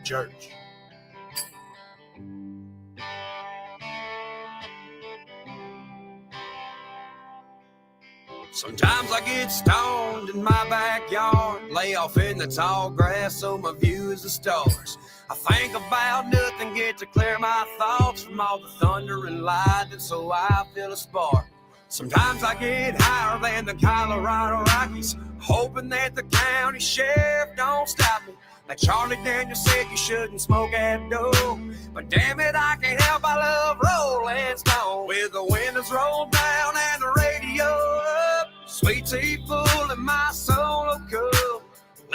Church. Sometimes I get stoned in my backyard, lay off in the tall grass so my view is the stars. I think about nothing, get to clear my thoughts from all the thunder and lightning, so I feel a spark. Sometimes I get higher than the Colorado Rockies, hoping that the county sheriff don't stop me. Like Charlie Daniels said, you shouldn't smoke at dough, but damn it, I can't help, I love Rolling Stone. With the windows rolled down and the radio up, sweet tea full in my solo cup,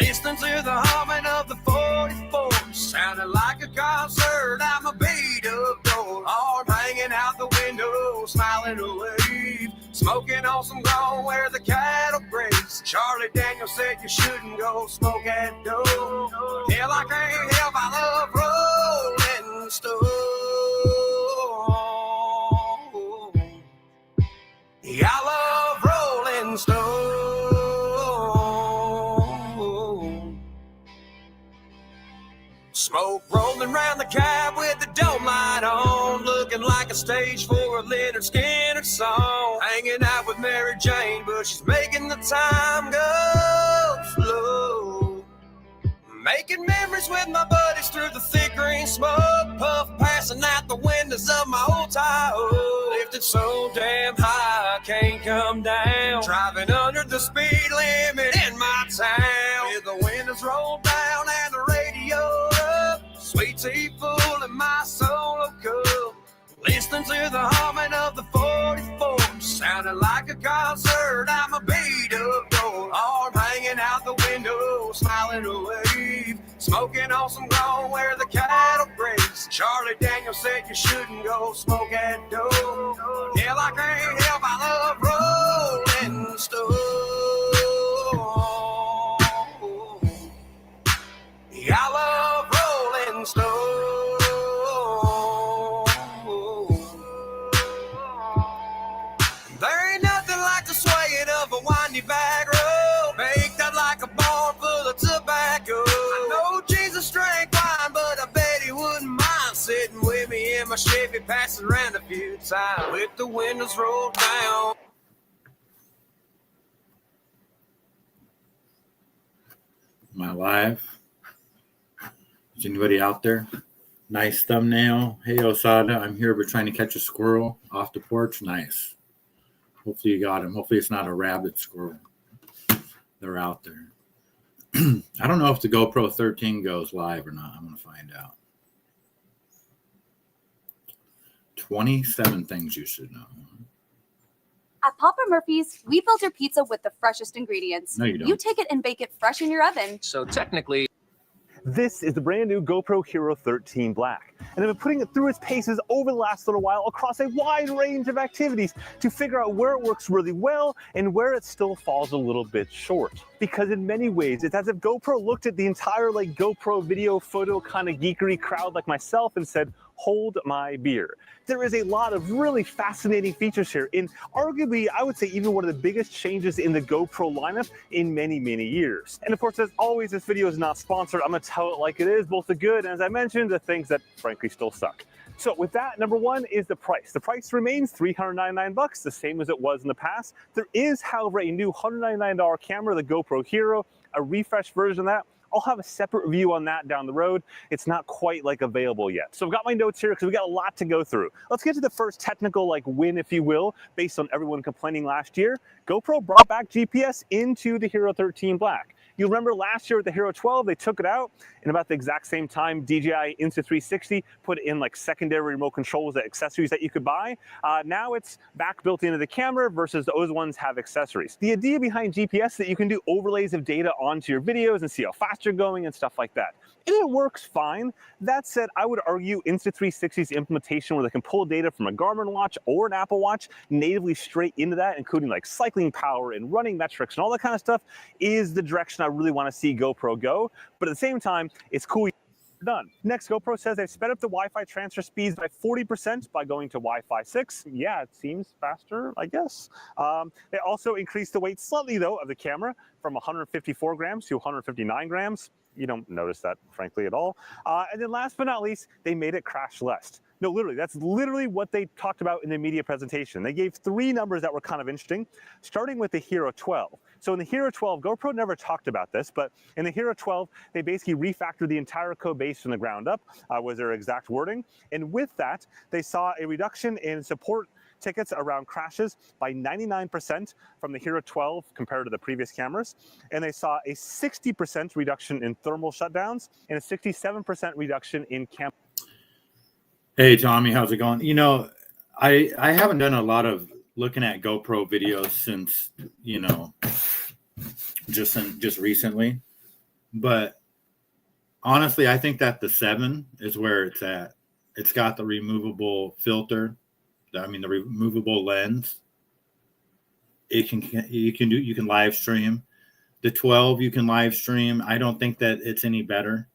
listening to the humming of the 44, sounding like a concert. I'm a beat up door, arm hanging out the window, smiling away, smoking on some ground where the cattle graze. Charlie Daniels said you shouldn't go smoke at dough. Hell, I can't help, I love Rolling Stone. Yeah, I love Rolling Stone. Smoke rolling round the cab with the dome light on, looking like a stage for a Leonard Skinner song. Hanging out with Mary Jane, but she's making the time go slow. Making memories with my buddies through the thick green smoke, puff passing out the windows of my old Tahoe. Lifted so damn high I can't come down, driving under the speed limit in my town. With the windows rolled down and the radio up, sweet tea full in my solo cup, listening to the humming of the 44, sounding like a concert. I'm a beat up door, arm hanging out the window, smiling away, smoking on some ground where the cattle graze. Charlie Daniels said you shouldn't go smoke at dough. Hell, I can't help, I love Rolling Stone. Yeah, I love Rolling Stone. There ain't nothing like the swaying of a windy back road, baked out like a barn full of tobacco. I know Jesus drank wine, but I bet he wouldn't mind sitting with me in my Chevy, passing around a few times with the windows rolled down. Am I live? Is anybody out there? Nice thumbnail. Hey, Osada, I'm here. We're trying to catch a squirrel off the porch. Nice. Hopefully you got him. Hopefully it's not a rabid squirrel. They're out there. I don't know if the GoPro 13 goes live or not. I'm going to find out. 27 things you should know. At Papa Murphy's, we build your pizza with the freshest ingredients. No, you don't. You take it and bake it fresh in your oven. So technically, this is the brand new GoPro Hero 13 Black, and I've been putting it through its paces over the last little while across a wide range of activities to figure out where it works really well and where it still falls a little bit short. Because in many ways, it's as if GoPro looked at the entire GoPro video photo kind of geekery crowd like myself and said, hold my beer. There is a lot of really fascinating features here, and arguably, I would say even one of the biggest changes in the GoPro lineup in many, many years. And of course, as always, this video is not sponsored. I'm gonna tell it like it is, both the good and, as I mentioned, the things that frankly still suck. So with that, number one is the price. The price remains $399, the same as it was in the past. There is, however, a new $199 camera, the GoPro Hero, a refreshed version of that. I'll have a separate review on that down the road. It's not quite available yet. So I've got my notes here because we got a lot to go through. Let's get to the first technical win, if you will, based on everyone complaining last year. GoPro brought back GPS into the Hero 13 Black. You remember last year with the Hero 12, they took it out, and about the exact same time, DJI Insta360 put in secondary remote controls, accessories that you could buy. Now it's back built into the camera versus those ones have accessories. The idea behind GPS is that you can do overlays of data onto your videos and see how fast you're going and stuff like that. And it works fine. That said, I would argue Insta360's implementation where they can pull data from a Garmin watch or an Apple Watch natively straight into that, including cycling power and running metrics and all that kind of stuff, is the direction I really want to see GoPro go. But at the same time, it's cool. Done. Next, GoPro says they've sped up the Wi-Fi transfer speeds by 40% by going to Wi-Fi 6. Yeah, it seems faster, I guess. They also increased the weight slightly, though, of the camera from 154 grams to 159 grams. You don't notice that, frankly, at all. And then last but not least, they made it crash less. No, literally, that's literally what they talked about in the media presentation. They gave three numbers that were kind of interesting, starting with the Hero 12. So in the Hero 12, GoPro never talked about this, but in the Hero 12, they basically refactored the entire code base from the ground up, was their exact wording. And with that, they saw a reduction in support tickets around crashes by 99% from the Hero 12 compared to the previous cameras. And they saw a 60% reduction in thermal shutdowns and a 67% reduction in camp. Hey, Tommy, how's it going? I haven't done a lot of looking at GoPro videos since, just recently. But honestly, I think that the 7 is where it's at. It's got the removable filter. The removable lens. You can live stream. The 12 you can live stream. I don't think that it's any better.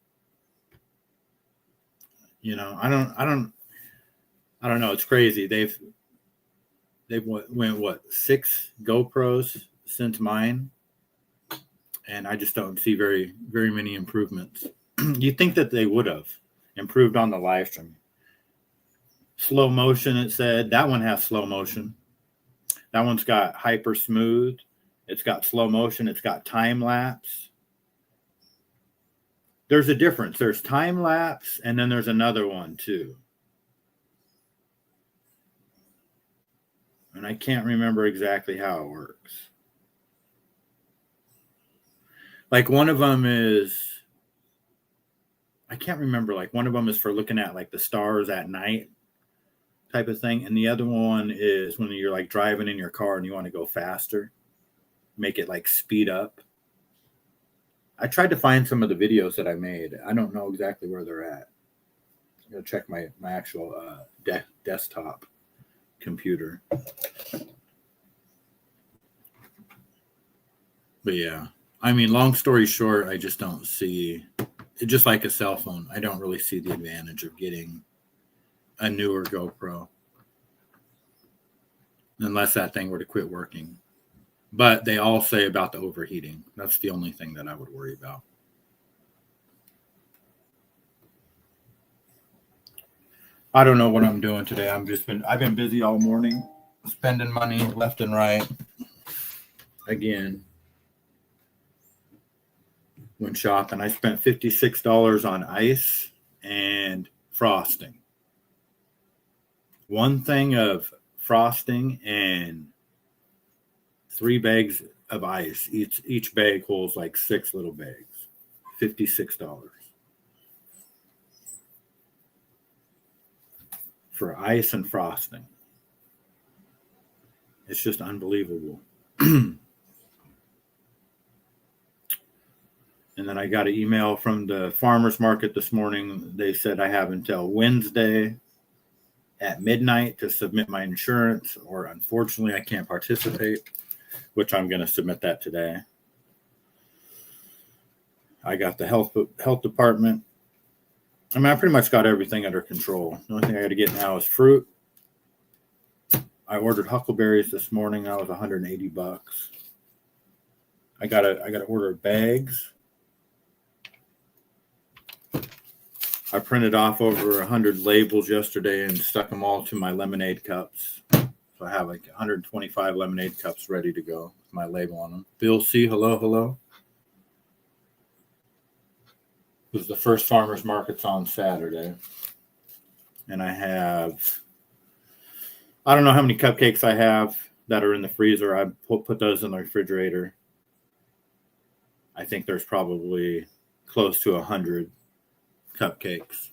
I don't know. It's crazy. They've went 6 GoPros since mine, and I just don't see very many improvements. You'd think that they would have improved on the live stream. Slow motion, it said. That one has slow motion. That one's got hyper smooth. It's got slow motion. It's got time lapse. There's a difference. There's time lapse, and then there's another one too. And I can't remember exactly how it works. One of them is, I can't remember. One of them is for looking at the stars at night type of thing. And the other one is when you're driving in your car and you want to go faster, make it speed up. I tried to find some of the videos that I made. I don't know exactly where they're at. I'm going to check my actual desktop computer. But yeah, long story short, I just don't see it. Just like a cell phone, I don't really see the advantage of getting a newer GoPro unless that thing were to quit working. But they all say about the overheating. That's the only thing that I would worry about. I don't know what I'm doing today. I've been busy all morning, spending money left and right. Again, when shopping, I spent $56 on ice and frosting. One thing of frosting and 3 bags of ice. Each bag holds 6 little bags. $56 for ice and frosting. It's just unbelievable. And then I got an email from the farmers market this morning. They said I have until Wednesday at midnight to submit my insurance, or unfortunately I can't participate, which I'm going to submit that today. I got the health department I mean, I pretty much got everything under control. The only thing I got to get now is fruit. I ordered huckleberries this morning. That was $180. I gotta order bags. I printed off over 100 labels yesterday and stuck them all to my lemonade cups. So I have like 125 lemonade cups ready to go with my label on them. Bill C, hello. It was the first farmers markets on Saturday. And I don't know how many cupcakes I have that are in the freezer. I put those in the refrigerator. I think there's probably close to 100 cupcakes.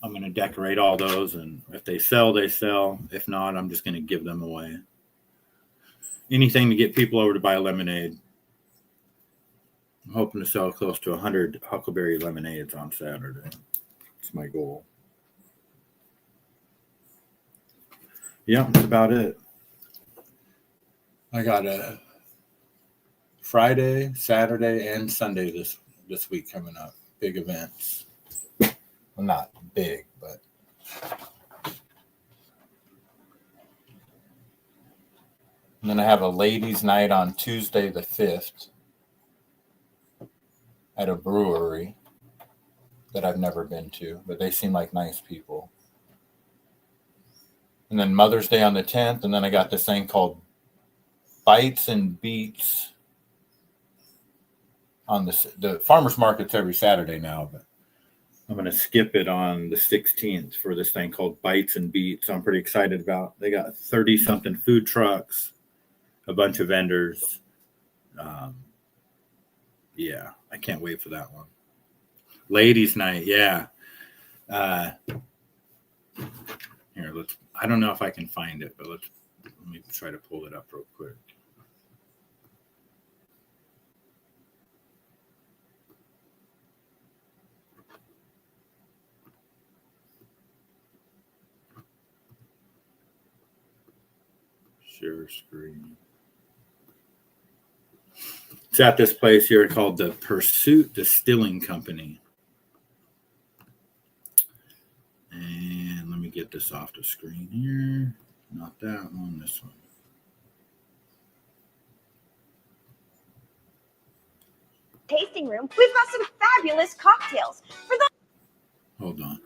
I'm going to decorate all those, and if they sell, they sell. If not, I'm just going to give them away. Anything to get people over to buy lemonade. I'm hoping to sell close to 100 huckleberry lemonades on Saturday. That's my goal. Yeah, that's about it. I got a Friday, Saturday, and Sunday this week coming up. Big events. Well, not big, but and then I have a ladies' night on Tuesday the 5th at a brewery that I've never been to, but they seem like nice people. And then Mother's Day on the 10th, and then I got this thing called Bites and Beats on the farmers market's every Saturday now, but I'm going to skip it on the 16th for this thing called Bites and Beats. I'm pretty excited about. They got 30-something food trucks, a bunch of vendors. Yeah, I can't wait for that one. Ladies' night, yeah. Here, I don't know if I can find it, but let me try to pull it up real quick. Share screen. It's at this place here called the Pursuit Distilling Company. And let me get this off the screen here. Not that one, this one. Tasting room, we've got some fabulous cocktails. For those Hold on.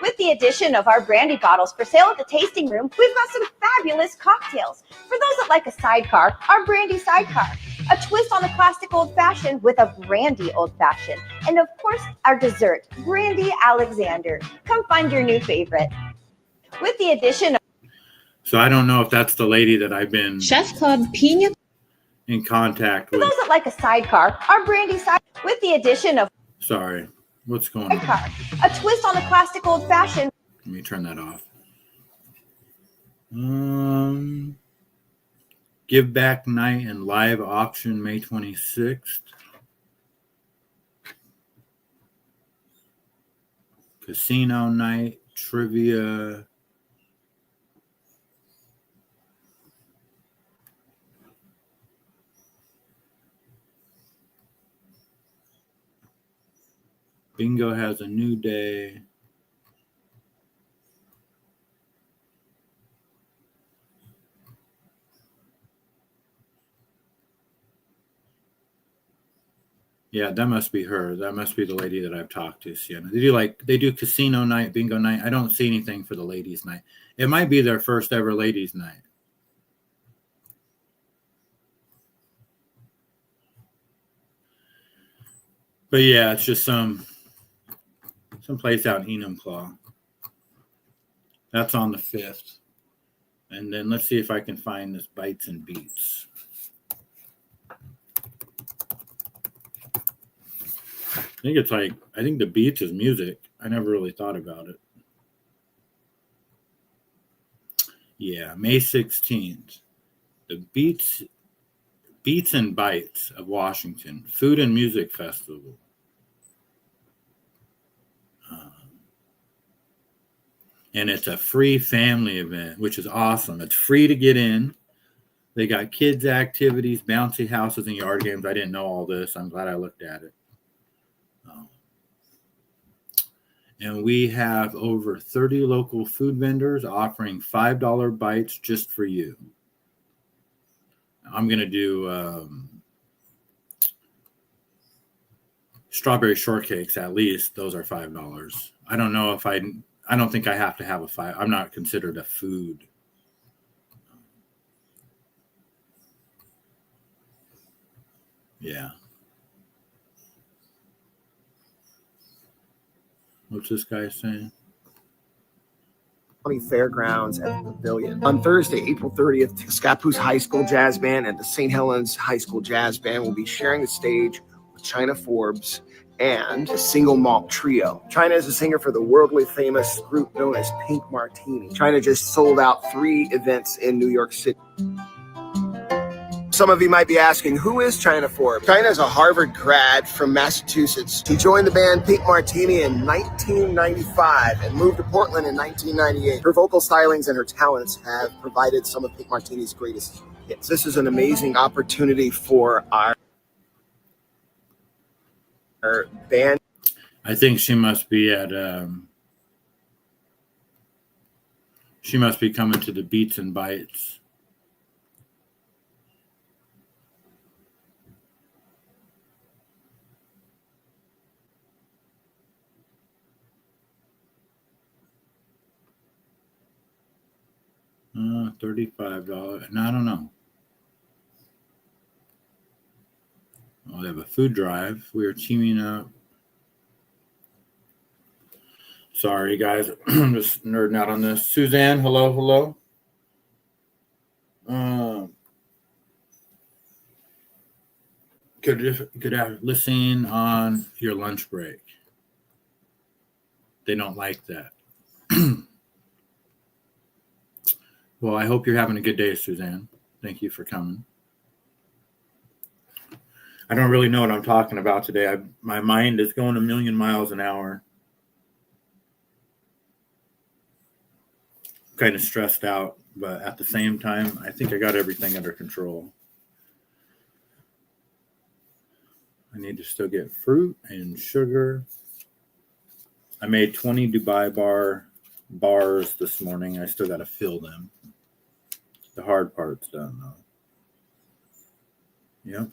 With the addition of our brandy bottles for sale at the tasting room, we've got some fabulous cocktails. For those that like a sidecar, our brandy sidecar. A twist on the classic old-fashioned with a brandy old-fashioned. And of course, our dessert, Brandy Alexander. Come find your new favorite. With the addition of... So I don't know if that's the lady that I've been Chef Club Pina in contact For with. those that like a sidecar, our brandy side with the addition of Sorry. What's going on? sidecar. A twist on the classic old-fashioned. Let me turn that off. Give Back Night and Live Auction May 26th. Casino Night, Trivia. Bingo has a new day. Yeah, that must be her. That must be the lady that I've talked to, Sienna. They do casino night, bingo night. I don't see anything for the ladies' night. It might be their first ever ladies' night. But yeah, it's just some place out in Enumclaw. That's on the 5th. And then let's see if I can find this Bites and Beats. I think the beats is music. I never really thought about it. Yeah, May 16th. The Beats and Bites of Washington Food and Music Festival. And it's a free family event, which is awesome. It's free to get in. They got kids' activities, bouncy houses, and yard games. I didn't know all this. I'm glad I looked at it. And we have over 30 local food vendors offering $5 bites just for you. I'm going to do strawberry shortcakes, at least. Those are $5. I don't know if I don't think I have to have a $5. I'm not considered a food. Yeah. What's this guy saying? Fairgrounds at the Pavilion. On Thursday, April 30th, Scappoose High School Jazz Band and the St. Helens High School Jazz Band will be sharing the stage with China Forbes and the Single Malt Trio. China is a singer for the worldly famous group known as Pink Martini. China just sold out 3 events in New York City. Some of you might be asking, who is China Forbes? China is a Harvard grad from Massachusetts. He joined the band Pink Martini in 1995 and moved to Portland in 1998. Her vocal stylings and her talents have provided some of Pink Martini's greatest hits. This is an amazing opportunity for our band. I think she must be at she must be coming to the Beats and Bites. $35. No, I don't know. Oh, they have a food drive. We are teaming up. Sorry, guys. I'm just nerding out on this. Suzanne, hello. Could have listen on your lunch break. They don't like that. Well, I hope you're having a good day, Suzanne. Thank you for coming. I don't really know what I'm talking about today. My mind is going a million miles an hour. I'm kind of stressed out, but at the same time, I think I got everything under control. I need to still get fruit and sugar. I made 20 Dubai bars this morning. I still got to fill them. The hard part's done, though. Yep.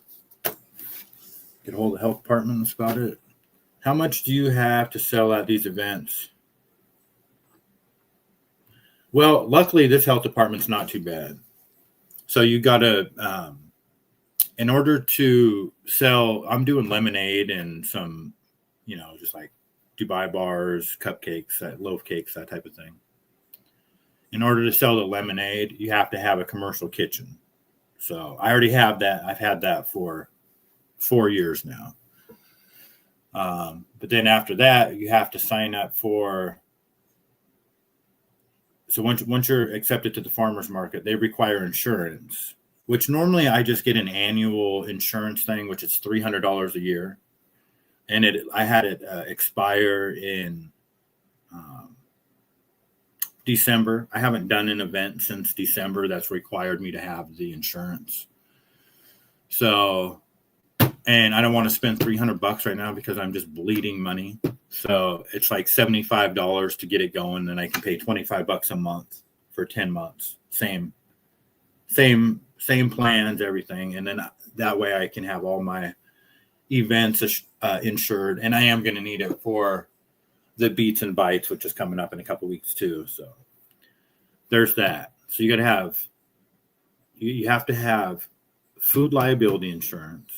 Get a hold of the health department. That's about it. How much do you have to sell at these events? Well, luckily, this health department's not too bad. So you got to, in order to sell, I'm doing lemonade and some, just like Dubai bars, cupcakes, loaf cakes, that type of thing. In order to sell the lemonade, you have to have a commercial kitchen. So I already have that. I've had that for 4 years now. But then after that, you have to sign up for. So once you're accepted to the farmers market, they require insurance, which normally I just get an annual insurance thing, which is $300 a year. And I had it expire in December. I haven't done an event since December that's required me to have the insurance. So, and I don't want to spend $300 right now because I'm just bleeding money. So it's like $75 to get it going. Then I can pay $25 a month for 10 months. Same plans, everything. And then that way I can have all my events insured. And I am going to need it for the Beats and Bites, which is coming up in a couple weeks too. So there's that. So you got to have, you have to have food liability insurance.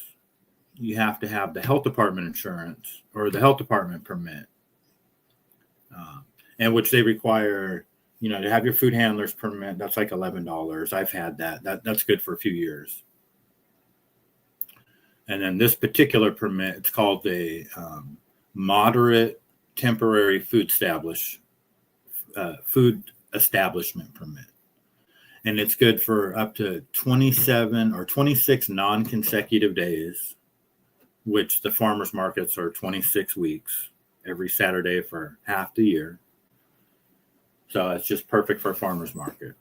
You have to have the health department insurance or the health department permit, and which they require, to have your food handler's permit. That's like $11. I've had that. That's good for a few years. And then this particular permit, it's called the moderate temporary food establishment permit. And it's good for up to 27 or 26 non-consecutive days, which the farmers markets are 26 weeks, every Saturday for half the year. So it's just perfect for a farmers market.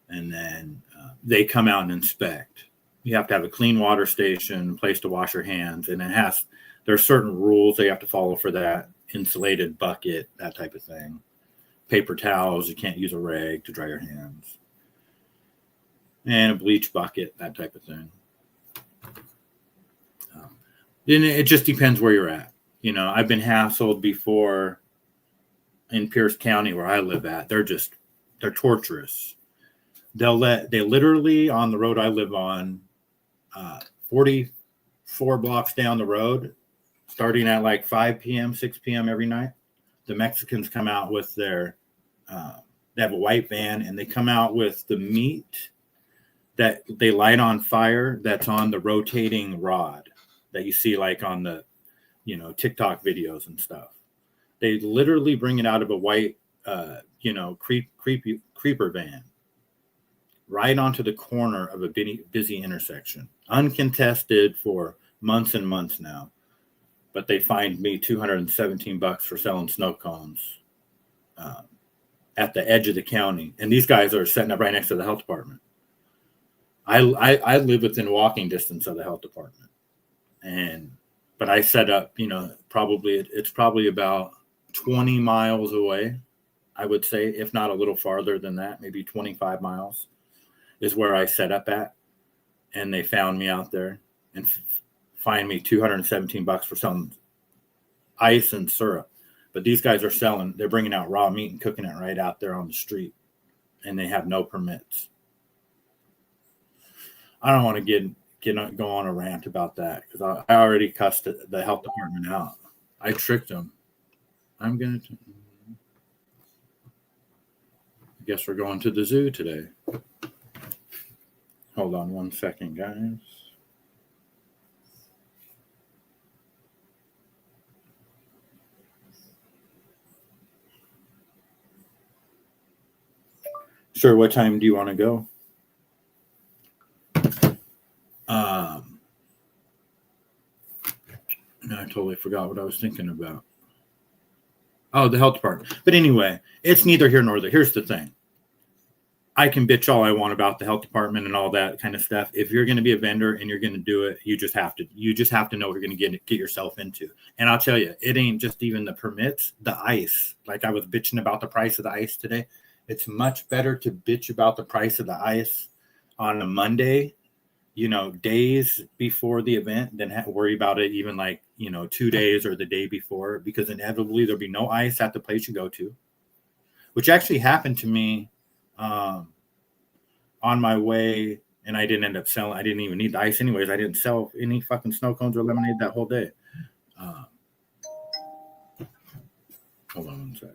And then they come out and inspect. You have to have a clean water station, a place to wash your hands, and There are certain rules they have to follow for that. Insulated bucket, that type of thing. Paper towels, you can't use a rag to dry your hands. And a bleach bucket, that type of thing. Then it just depends where you're at. You know, I've been hassled before in Pierce County where I live at. They're torturous. They literally on the road I live on, 44 blocks down the road, starting at like 5 p.m., 6 p.m. every night, the Mexicans come out with their, they have a white van, and they come out with the meat that they light on fire that's on the rotating rod that you see like on the, you know, TikTok videos and stuff. They literally bring it out of a white, creeper van right onto the corner of a busy intersection, uncontested for months and months now. But they fined me $217 for selling snow cones at the edge of the county. And these guys are setting up right next to the health department. I live within walking distance of the health department. But I set up, you know, it's probably about 20 miles away, I would say, if not a little farther than that, maybe 25 miles is where I set up at. And they found me out there and fined me $217 for selling ice and syrup. But these guys they're bringing out raw meat and cooking it right out there on the street. And they have no permits. I don't want to go on a rant about that because I already cussed the health department out. I tricked them. I guess we're going to the zoo today. Hold on one second, guys. Sure, what time do you want to go? I totally forgot what I was thinking about. Oh, the health department. But anyway, it's neither here nor there. Here's the thing. I can bitch all I want about the health department and all that kind of stuff. If you're going to be a vendor and you're going to do it, you just have to know what you're going to get yourself into. And I'll tell you, it ain't just even the permits, the ice. Like I was bitching about the price of the ice today. It's much better to bitch about the price of the ice on a Monday, you know, days before the event than worry about it even like, you know, 2 days or the day before, because inevitably there'll be no ice at the place you go to, which actually happened to me on my way. And I didn't end up selling. I didn't even need the ice anyways. I didn't sell any fucking snow cones or lemonade that whole day. Hold on one sec.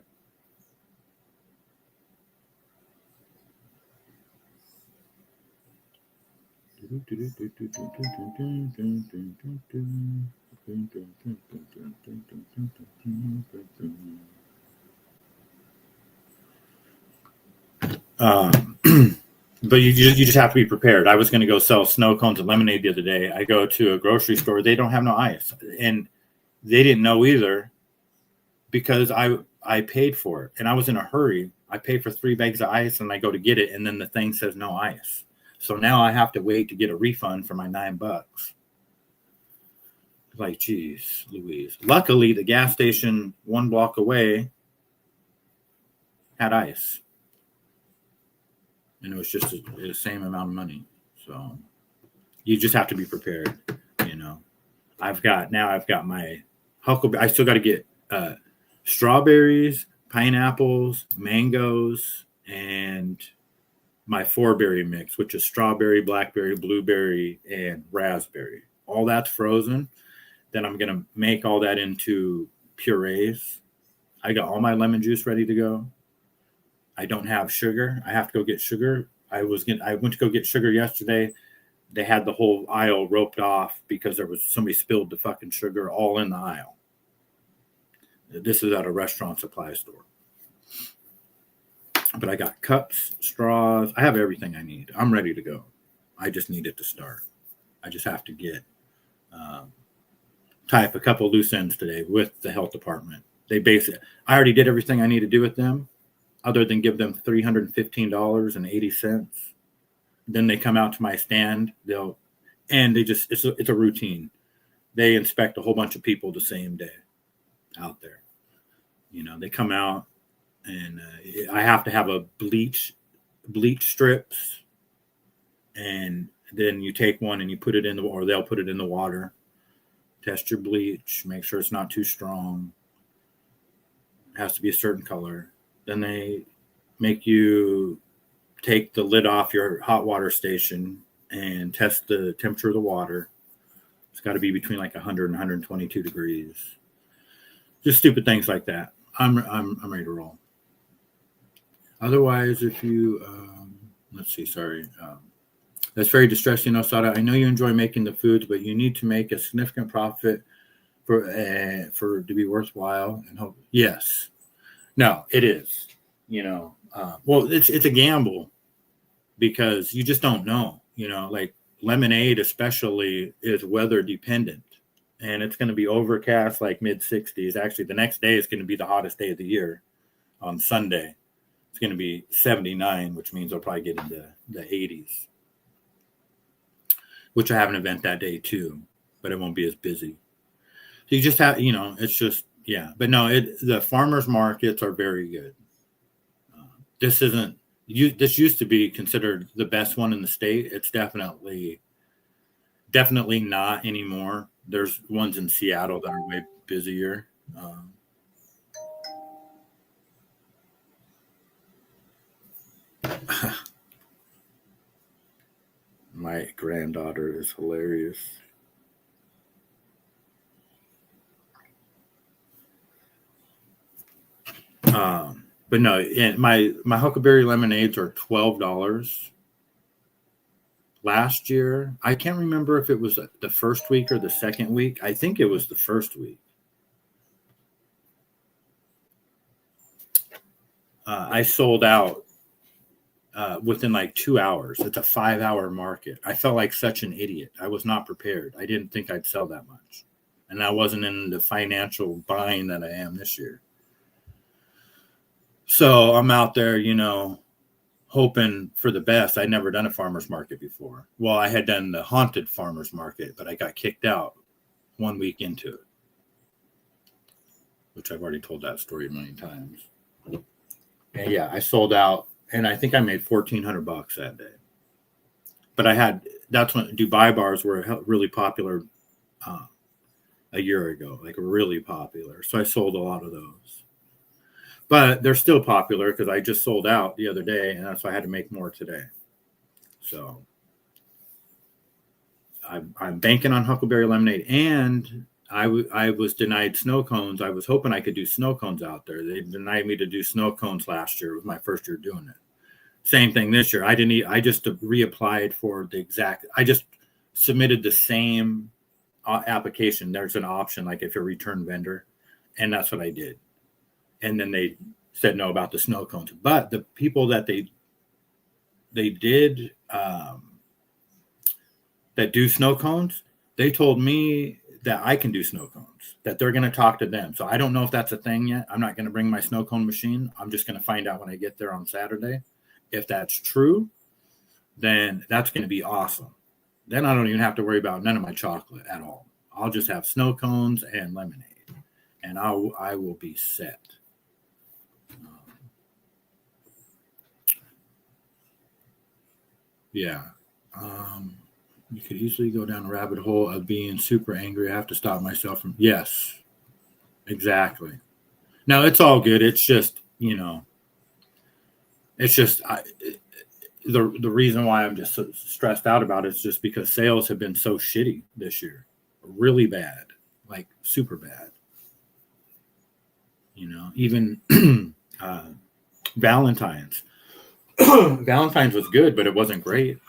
But you just have to be prepared. I was going to go sell snow cones and lemonade the other day. I go to a grocery store. They don't have no ice. And they didn't know either because I paid for it. And I was in a hurry. I paid for 3 bags of ice and I go to get it. And then the thing says no ice. So now I have to wait to get a refund for my $9. Like, geez, Louise. Luckily, the gas station 1 block away had ice. And it was just the same amount of money. So you just have to be prepared, you know. I've got my huckleberry. I still got to get strawberries, pineapples, mangoes, and my 4-berry mix, which is strawberry, blackberry, blueberry, and raspberry. All that's frozen. Then I'm going to make all that into purees. I got all my lemon juice ready to go. I don't have sugar. I have to go get sugar. I went to go get sugar yesterday. They had the whole aisle roped off because somebody spilled the fucking sugar all in the aisle. This is at a restaurant supply store. But I got cups, straws. I have everything I need. I'm ready to go. I just need it to start. I just have to tie up a couple loose ends today with the health department. I already did everything I need to do with them, other than give them $315.80. Then they come out to my stand. It's a routine. they inspect a whole bunch of people the same day out there. You know, they come out, and I have to have a bleach strips, and then you take one and you put it in the, or they'll put it in the water, test your bleach, make sure it's not too strong. It has to be a certain color. Then they make you take the lid off your hot water station and test the temperature of the water. It's got to be between like 100 and 122 degrees. Just stupid things like that. I'm ready to roll. Otherwise, if you, let's see, sorry. That's very distressing, Mossada. I know you enjoy making the foods, but you need to make a significant profit for to be worthwhile. And hope. Yes. No, it is. You know, well, it's a gamble because you just don't know. You know, like lemonade especially is weather dependent, and it's going to be overcast, like mid-60s. Actually, the next day is going to be the hottest day of the year on Sunday. It's going to be 79, which means I'll probably get into the 80s, which I have an event that day too, but it won't be as busy. So you just have, you know, it's just, yeah. But no, the farmers markets are very good. This used to be considered the best one in the state. It's definitely not anymore. There's ones in Seattle that are way busier. My granddaughter is hilarious. But no, and my huckleberry lemonades are $12. Last year, I can't remember if it was the first week or the second week. I think it was the first week. I sold out within like 2 hours. It's a 5-hour market. I felt like such an idiot. I was not prepared. I didn't think I'd sell that much. And I wasn't in the financial bind that I am this year. So I'm out there, you know, hoping for the best. I'd never done a farmer's market before. Well, I had done the haunted farmer's market, but I got kicked out 1 week into it, which I've already told that story a million times. And yeah, I sold out, and I think I made $1,400 that day. But that's when Dubai bars were really popular a year ago, like really popular. So I sold a lot of those. But they're still popular because I just sold out the other day, and that's why I had to make more today. So I'm banking on huckleberry lemonade, and I was denied snow cones. I was hoping I could do snow cones out there. They denied me to do snow cones last year. It was my first year doing it. Same thing this year. I just reapplied for the exact. I just submitted the same application. There's an option like if you're a return vendor, and that's what I did. And then they said no about the snow cones. But the people that they did that do snow cones, they told me that I can do snow cones, that they're going to talk to them. So I don't know if that's a thing yet. I'm not going to bring my snow cone machine. I'm just going to find out when I get there on Saturday. If that's true, then that's going to be awesome. Then I don't even have to worry about none of my chocolate at all. I'll just have snow cones and lemonade, and I will be set. Yeah. You could easily go down a rabbit hole of being super angry. I have to stop myself from. Yes, exactly. No, it's all good. It's just, you know, it's just the reason why I'm just so stressed out about it is just because sales have been so shitty this year. Really bad, like super bad. You know, even Valentine's. Valentine's was good, but it wasn't great.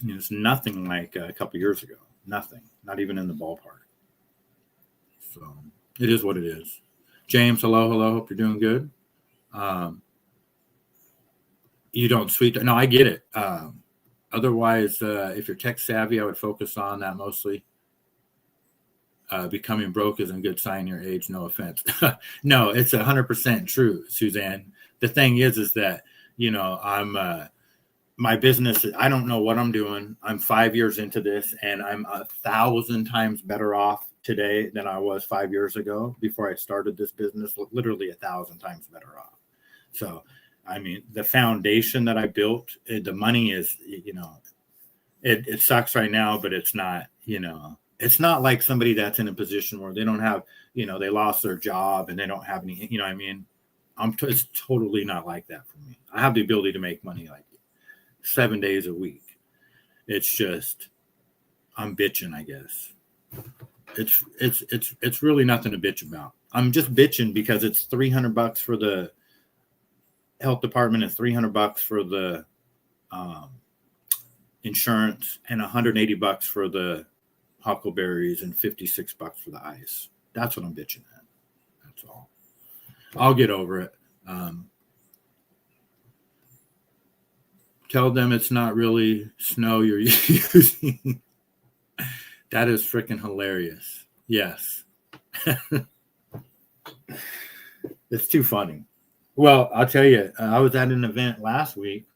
It was nothing like a couple years ago. Nothing. Not even in the ballpark. So it is what it is. James, hello. Hope you're doing good. You don't sweet. No, I get it. Otherwise, if you're tech savvy, I would focus on that mostly. Becoming broke isn't a good sign your age. No offense. No, it's 100% true, Suzanne. The thing is that, you know, my business, I don't know what I'm doing. I'm 5 years into this, and I'm 1,000 times better off today than I was 5 years ago before I started this business. Literally 1,000 times better off. So, I mean, the foundation that I built, the money is, it sucks right now, but it's not, it's not like somebody that's in a position where they don't have, they lost their job and they don't have any, what I mean? It's totally not like that for me. I have the ability to make money like 7 days a week. It's just, I'm bitching, I guess. It's really nothing to bitch about. I'm just bitching because it's $300 for the health department and $300 for the insurance and $180 for the huckleberries and $56 for the ice. That's what I'm bitching at. That's all. I'll get over it. Tell them it's not really snow you're using. That is freaking hilarious. Yes. It's too funny. Well, I'll tell you, I was at an event last week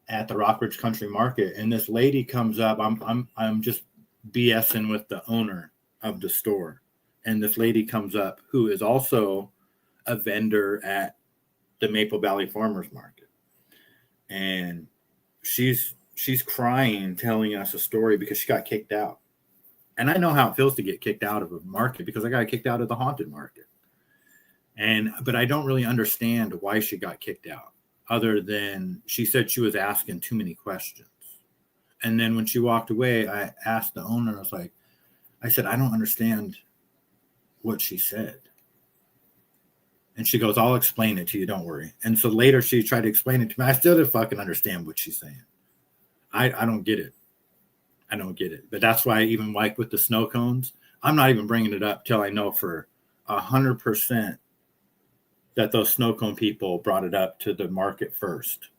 at the Rockridge Country Market, and this lady comes up. I'm just BSing with the owner of the store, and this lady comes up who is also a vendor at the Maple Valley Farmers Market. And she's crying, telling us a story because she got kicked out. And I know how it feels to get kicked out of a market because I got kicked out of the haunted market. But I don't really understand why she got kicked out, other than she said she was asking too many questions. And then when she walked away, I asked the owner, I said, I don't understand what she said. And she goes, I'll explain it to you. Don't worry. And so later she tried to explain it to me. I still didn't fucking understand what she's saying. I don't get it. I don't get it. But that's why even like with the snow cones, I'm not even bringing it up till I know for 100% that those snow cone people brought it up to the market first.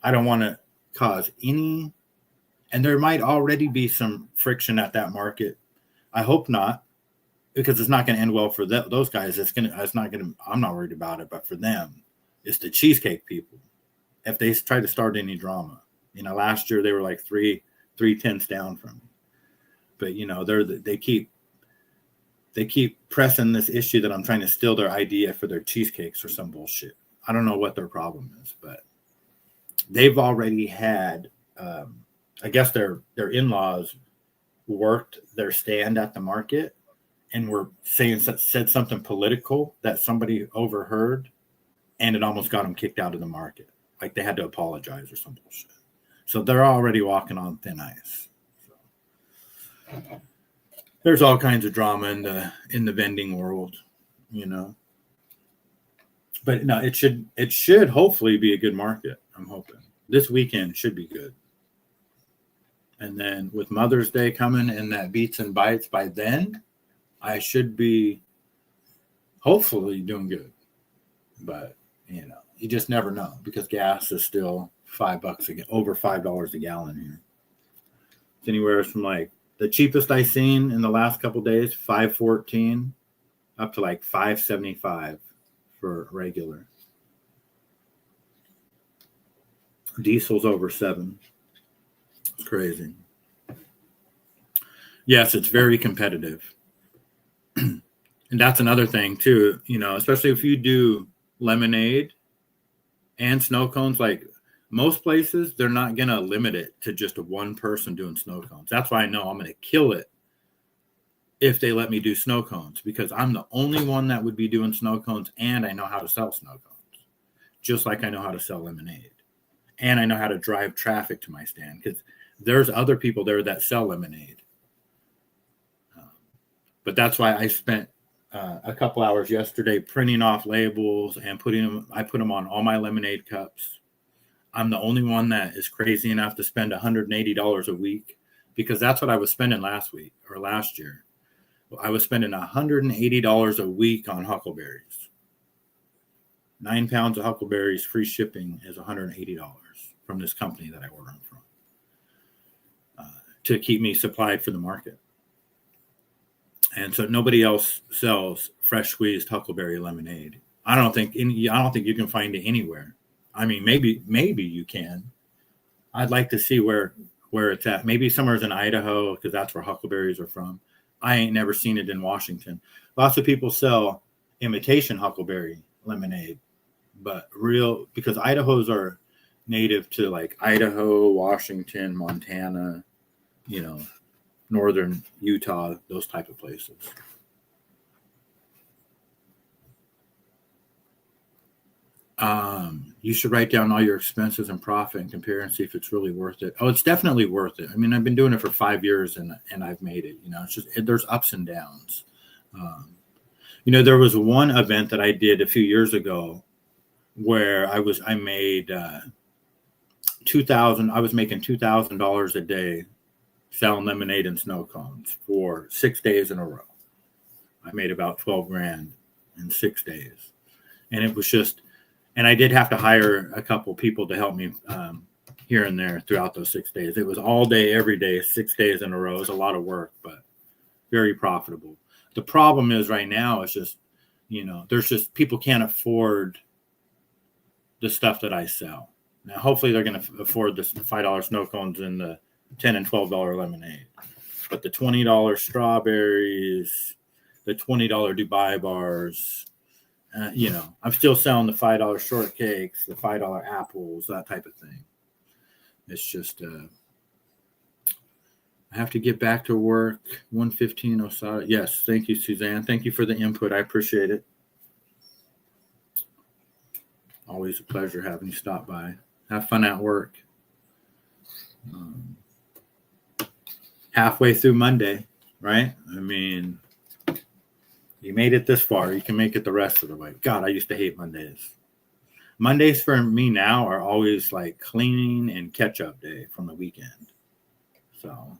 I don't want to cause any, and there might already be some friction at that market. I hope not, because it's not going to end well for those guys. I'm not worried about it, but for them, it's the cheesecake people. If they try to start any drama, last year they were like 3/10 down from me. But they keep pressing this issue that I'm trying to steal their idea for their cheesecakes or some bullshit. I don't know what their problem is, but they've already had, I guess their in-laws worked their stand at the market and were said something political that somebody overheard, and it almost got them kicked out of the market. Like they had to apologize or some bullshit. So they're already walking on thin ice. So there's all kinds of drama in the vending world, But no, it should hopefully be a good market. I'm hoping this weekend should be good. And then with Mother's Day coming and that Beats and Bites, by then I should be hopefully doing good. But you just never know because gas is still $5 over $5 a gallon here. It's anywhere from like the cheapest I've seen in the last couple of days, $5.14, up to like $5.75 for regular. Diesel's over $7. It's crazy. Yes, it's very competitive. And that's another thing too, especially if you do lemonade and snow cones, like most places, they're not going to limit it to just one person doing snow cones. That's why I know I'm going to kill it if they let me do snow cones, because I'm the only one that would be doing snow cones, and I know how to sell snow cones, just like I know how to sell lemonade. And I know how to drive traffic to my stand, because there's other people there that sell lemonade. But that's why I spent a couple hours yesterday printing off labels and I put them on all my lemonade cups. I'm the only one that is crazy enough to spend $180 a week, because that's what I was spending last year. I was spending $180 a week on huckleberries. 9 pounds of huckleberries, free shipping, is $180 from this company that I order them from, to keep me supplied for the market. And so nobody else sells fresh squeezed huckleberry lemonade. I don't think you can find it anywhere. I mean, maybe you can. I'd like to see where it's at. Maybe somewhere's in Idaho, because that's where huckleberries are from. I ain't never seen it in Washington. Lots of people sell imitation huckleberry lemonade, but real, because Idahos are native to like Idaho, Washington, Montana, you know, northern Utah, those type of places. You should write down all your expenses and profit and compare and see if it's really worth it. Oh, it's definitely worth it. I mean, I've been doing it for 5 years and I've made it. You know, it's just there's ups and downs. You know, there was one event that I did a few years ago where I made $2,000. I was making $2,000 a day selling lemonade and snow cones for 6 days in a row. I made about 12 grand in 6 days, and it was just. And I did have to hire a couple people to help me here and there throughout those 6 days. It was all day, every day, 6 days in a row. It was a lot of work, but very profitable. The problem is right now, it's just, you know, there's just people can't afford the stuff that I sell. Now, hopefully they're going to afford the $5 snow cones and the $10 and $12 lemonade. But the $20 strawberries, the $20 Dubai bars, you know, I'm still selling the $5 shortcakes, the $5 apples, that type of thing. It's just, I have to get back to work. 1:15 Mossada. Yes, thank you, Suzanne. Thank you for the input. I appreciate it. Always a pleasure having you stop by. Have fun at work. Halfway through Monday, right? I mean, you made it this far. You can make it the rest of the way. God, I used to hate Mondays. Mondays for me now are always like cleaning and catch-up day from the weekend. So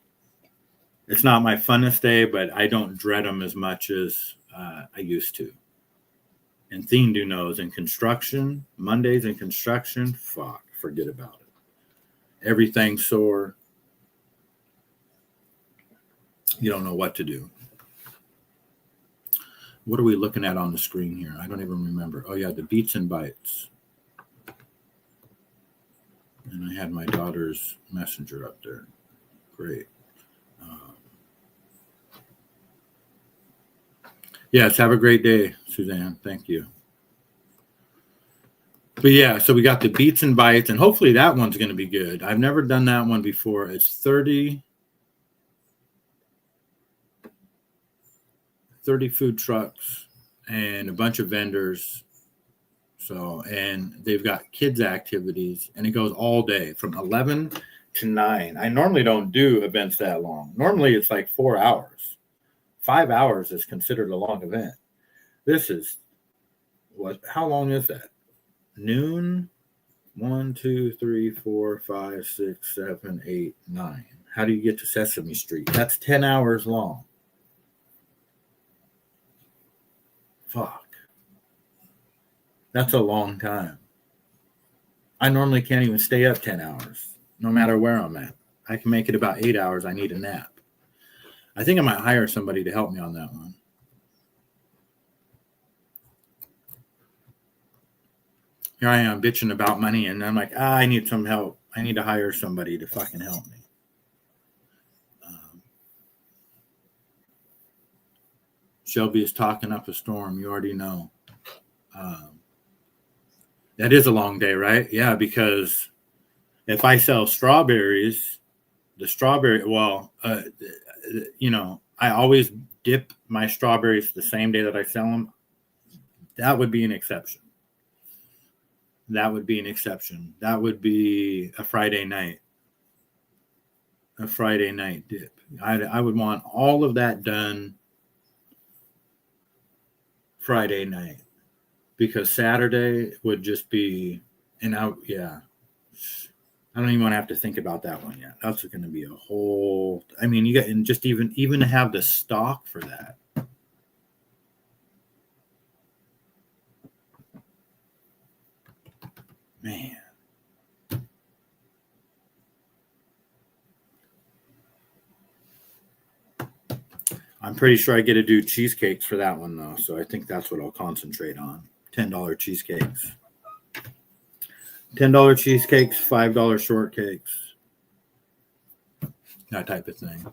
it's not my funnest day, but I don't dread them as much as I used to. And THEENDU knows in construction, Mondays in construction, forget about it. Everything's sore. You don't know what to do. What are we looking at on the screen here? I don't even remember. Oh, yeah, the Beats and Bites. And I had my daughter's messenger up there. Great. Yes, have a great day, Suzanne. Thank you. But yeah, so we got the Beats and Bites, and hopefully that one's going to be good. I've never done that one before. It's 30 food trucks and a bunch of vendors. So, and they've got kids activities, and it goes all day from 11 to 9. I normally don't do events that long. Normally it's like 4 hours. 5 hours is considered a long event. This is how long is that? Noon? 1, 2, 3, 4, 5, 6, 7, 8, 9. How do you get to Sesame Street? That's 10 hours long. Fuck. That's a long time. I normally can't even stay up 10 hours, no matter where I'm at. I can make it about 8 hours. I need a nap. I think I might hire somebody to help me on that one. Here I am bitching about money, and I'm like, I need some help. I need to hire somebody to fucking help me. Shelby is talking up a storm. You already know. That is a long day, right? Yeah, because if I sell strawberries, you know, I always dip my strawberries the same day that I sell them. That would be an exception. That would be an exception. That would be a Friday night. A Friday night dip. I would want all of that done Friday night, because Saturday would just be yeah. I don't even want to have to think about that one yet. That's going to be a whole. I mean, you got, and just even to have the stock for that. Man. I'm pretty sure I get to do cheesecakes for that one, though. So I think that's what I'll concentrate on. $10 cheesecakes. $10 cheesecakes, $5 shortcakes. That type of thing.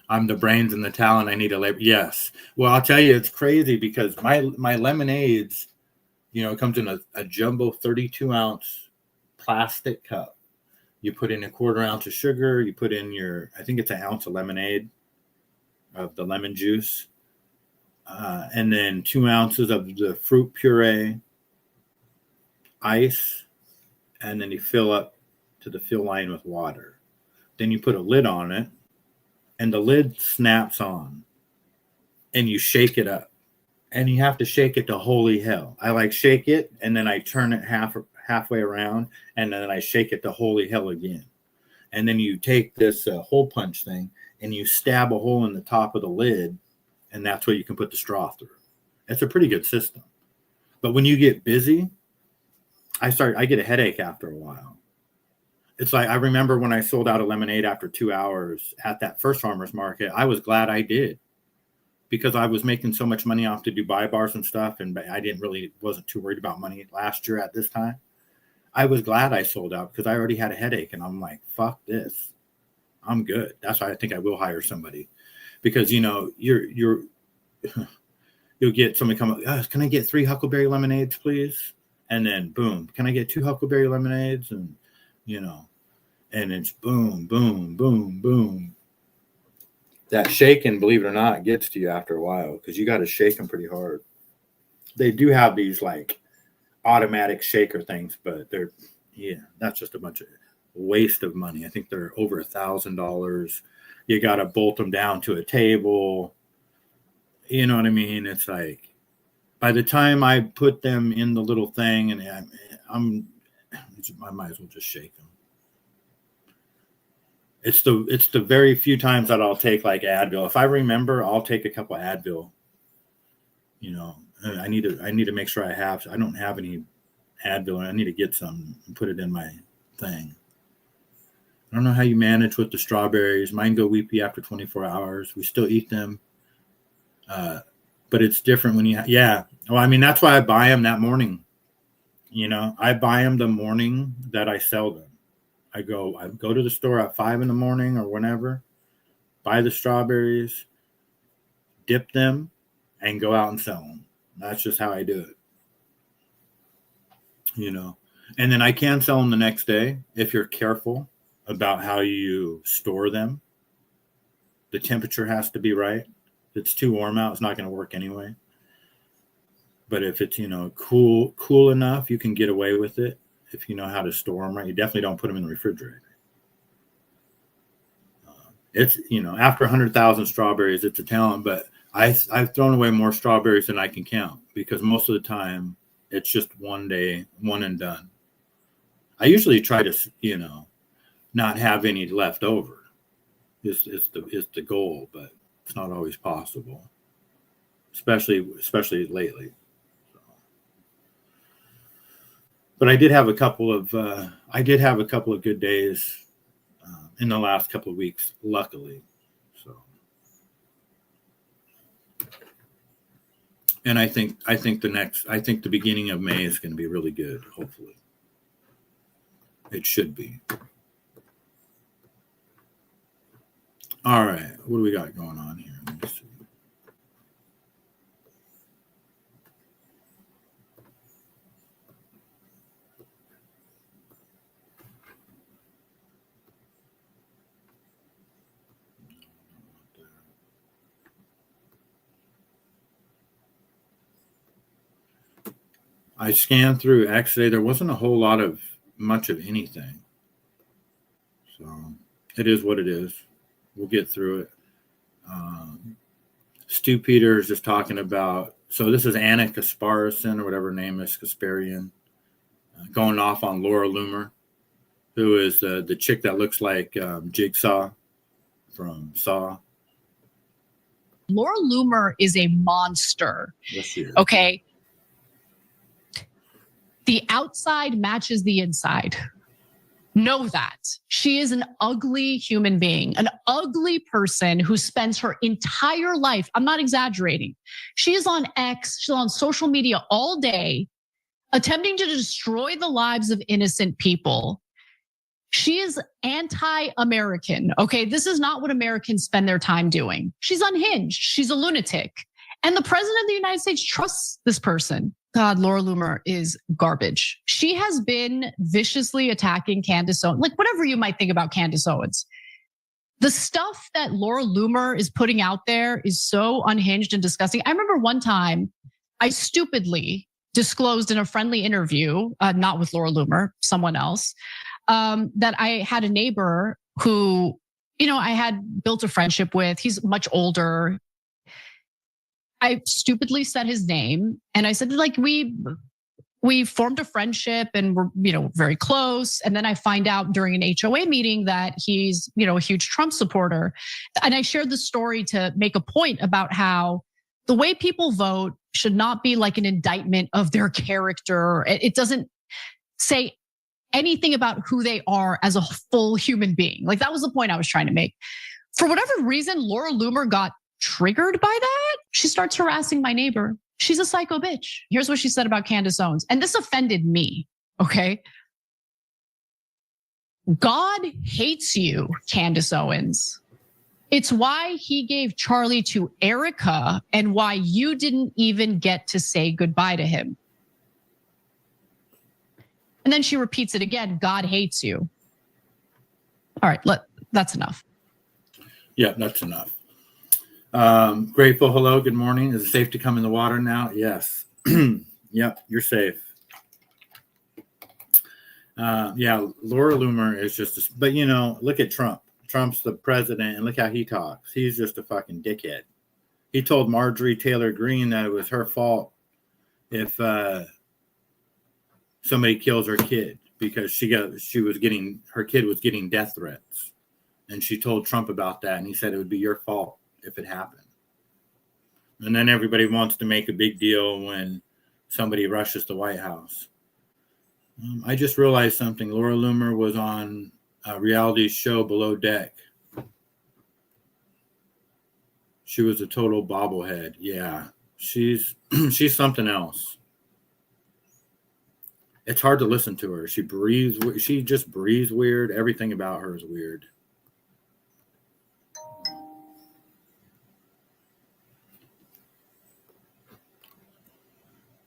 I'm the brains and the talent. I need a labor. Yes. Well, I'll tell you, it's crazy because my lemonades, you know, it comes in a jumbo 32-ounce plastic cup. You put in a 1/4 ounce of sugar. You put in I think it's an ounce of lemonade, of the lemon juice. And then 2 ounces of the fruit puree, ice, and then you fill up to the fill line with water. Then you put a lid on it, and the lid snaps on, and you shake it up, and you have to shake it to holy hell. I like shake it, and then I turn it halfway around, and then I shake it to holy hell again. And then you take this hole punch thing, and you stab a hole in the top of the lid, and that's where you can put the straw through. It's a pretty good system. But when you get busy, I get a headache after a while. It's like, I remember when I sold out a lemonade after 2 hours at that first farmer's market, I was glad I did, because I was making so much money off the Dubai bars and stuff. And I wasn't too worried about money last year at this time. I was glad I sold out because I already had a headache, and I'm like, fuck this. I'm good. That's why I think I will hire somebody, because, you know, you'll get somebody come up, can I get 3 huckleberry lemonades, please? And then boom, can I get 2 huckleberry lemonades? And, you know, and it's boom, boom, boom, boom. That shaking, believe it or not, gets to you after a while, because you got to shake them pretty hard. They do have these like automatic shaker things, but that's just a bunch of waste of money. I think they're over $1,000. You got to bolt them down to a table. You know what I mean? It's like, by the time I put them in the little thing, and I might as well just shake them. It's the very few times that I'll take like Advil. If I remember, I'll take a couple of Advil. You know, I need to make sure I don't have any Advil, and I need to get some and put it in my thing. I don't know how you manage with the strawberries. Mine go weepy after 24 hours. We still eat them. But it's different when well, I mean, that's why I buy them that morning. You know, I buy them the morning that I sell them. I go to the store at 5 a.m. or whenever, buy the strawberries, dip them, and go out and sell them. That's just how I do it. You know, and then I can sell them the next day if you're careful about how you store them. The temperature has to be right. If it's too warm out, it's not going to work anyway. But if it's, you know, cool enough, you can get away with it if you know how to store them right. You definitely don't put them in the refrigerator. It's, you know, after 100,000 strawberries, it's a talent. But I've thrown away more strawberries than I can count, because most of the time it's just one day, one and done. I usually try to, you know, not have any left over. It's the goal, but it's not always possible, especially lately. So. But I did have a couple of good days in the last couple of weeks, luckily. So, and I think the beginning of May is going to be really good. Hopefully, it should be. All right, what do we got going on here? Let me see. I scanned through X today. There wasn't a whole lot of much of anything. So it is what it is. We'll get through it. Stu Peters is talking about, so this is Anna Kasparison, or whatever her name is, Kasparian, going off on Laura Loomer, who is the chick that looks like Jigsaw from Saw. Laura Loomer is a monster. Yes, she is. Okay. The outside matches the inside. Know that. She is an ugly human being, an ugly person who spends her entire life, I'm not exaggerating, she is on X, she's on social media all day, attempting to destroy the lives of innocent people. She is anti-American, okay? This is not what Americans spend their time doing. She's unhinged, she's a lunatic. And the president of the United States trusts this person. God, Laura Loomer is garbage. She has been viciously attacking Candace Owens, like whatever you might think about Candace Owens. The stuff that Laura Loomer is putting out there is so unhinged and disgusting. I remember one time I stupidly disclosed in a friendly interview, not with Laura Loomer, someone else, that I had a neighbor who, I had built a friendship with. He's much older. I stupidly said his name and I said, like, we formed a friendship and we're, very close. And then I find out during an HOA meeting that he's, a huge Trump supporter. And I shared the story to make a point about how the way people vote should not be like an indictment of their character. It doesn't say anything about who they are as a full human being. Like, that was the point I was trying to make. For whatever reason, Laura Loomer got triggered by that. She starts harassing my neighbor. She's a psycho bitch. Here's what she said about Candace Owens. And this offended me, okay? God hates you, Candace Owens. It's why he gave Charlie to Erica and why you didn't even get to say goodbye to him. And then she repeats it again, God hates you. All right, that's enough. Yeah, that's enough. Grateful, hello, good morning. Is it safe to come in the water now? Yes. Yep, you're safe. Yeah, Laura Loomer is just, but look at Trump. Trump's the president and look how he talks. He's just a fucking dickhead. He told Marjorie Taylor Greene that it was her fault if somebody kills her kid because her kid was getting death threats. And she told Trump about that and he said it would be your fault if it happened. And then everybody wants to make a big deal when somebody rushes the White House. I just realized something. Laura Loomer was on a reality show Below Deck. She was a total bobblehead. Yeah, she's something else. It's hard to listen to her. She just breathes weird. Everything about her is weird.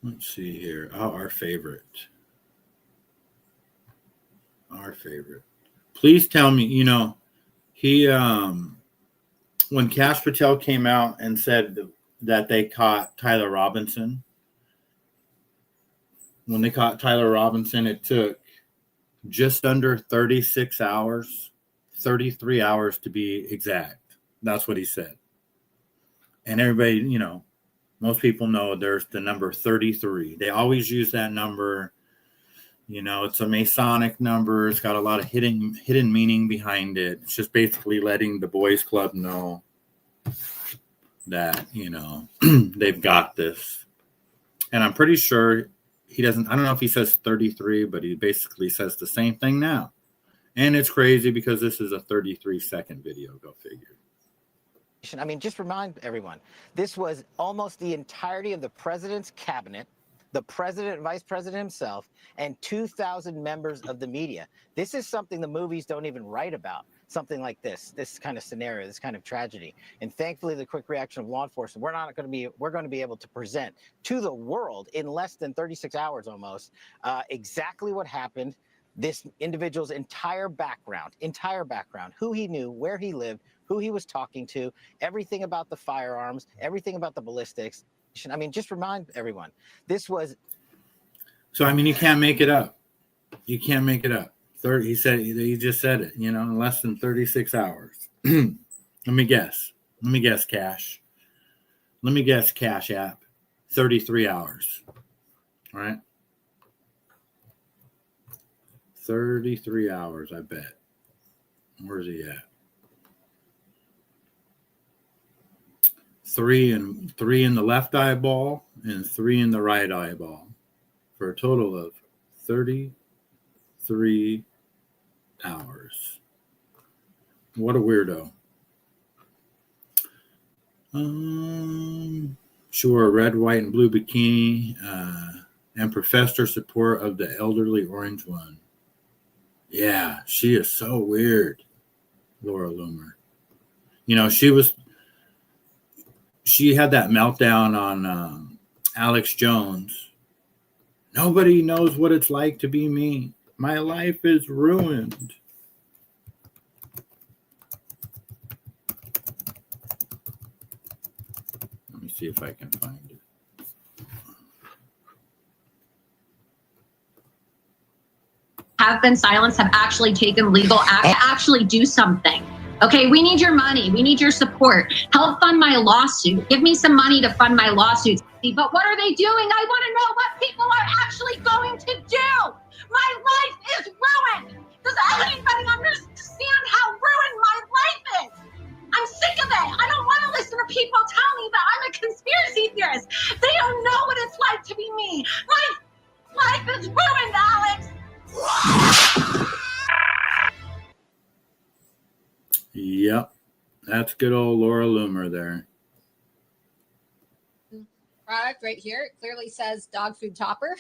Let's see here. Oh, our favorite. Please tell me, he, when Kash Patel came out and said that they caught Tyler Robinson, it took just under 36 hours, 33 hours to be exact. That's what he said. And everybody, most people know there's the number 33. They always use that number. It's a Masonic number. It's got a lot of hidden meaning behind it. It's just basically letting the boys club know that, they've got this. And I'm pretty sure I don't know if he says 33, but he basically says the same thing now. And it's crazy because this is a 33-second video. Go figure. I mean, just remind everyone, this was almost the entirety of the president's cabinet, the president and vice president himself, and 2,000 members of the media. This is something the movies don't even write about, something like this kind of scenario, this kind of tragedy. And thankfully, the quick reaction of law enforcement, we're going to be able to present to the world in less than 36 hours almost, exactly what happened, this individual's entire background, who he knew, where he lived, who he was talking to, everything about the firearms, everything about the ballistics. I mean, just remind everyone, this was. So, I mean, you can't make it up. He just said it, in less than 36 hours. Let me guess, Cash. Let me guess, Cash App. 33 hours. All right. 33 hours, I bet. Where's he at? Three in the left eyeball and 3 in the right eyeball for a total of 33 hours. What a weirdo. Sure, red, white, and blue bikini. and professed her support of the elderly orange one. Yeah, she is so weird, Laura Loomer. You know, she had that meltdown on Alex Jones. Nobody knows what it's like to be me. My life is ruined. Let me see if I can find it. Have been silenced, have actually taken legal action, actually do something. Okay, we need your money. We need your support. Help fund my lawsuit. Give me some money to fund my lawsuit. But what are they doing? I want to know what people are actually going to do. My life is ruined. Does anybody understand how ruined my life is? I'm sick of it. I don't want to listen to people tell me that I'm a conspiracy theorist. They don't know what it's like to be me. My life is ruined, Alex. Yep, that's good old Laura Loomer there. Product right here. It clearly says dog food topper.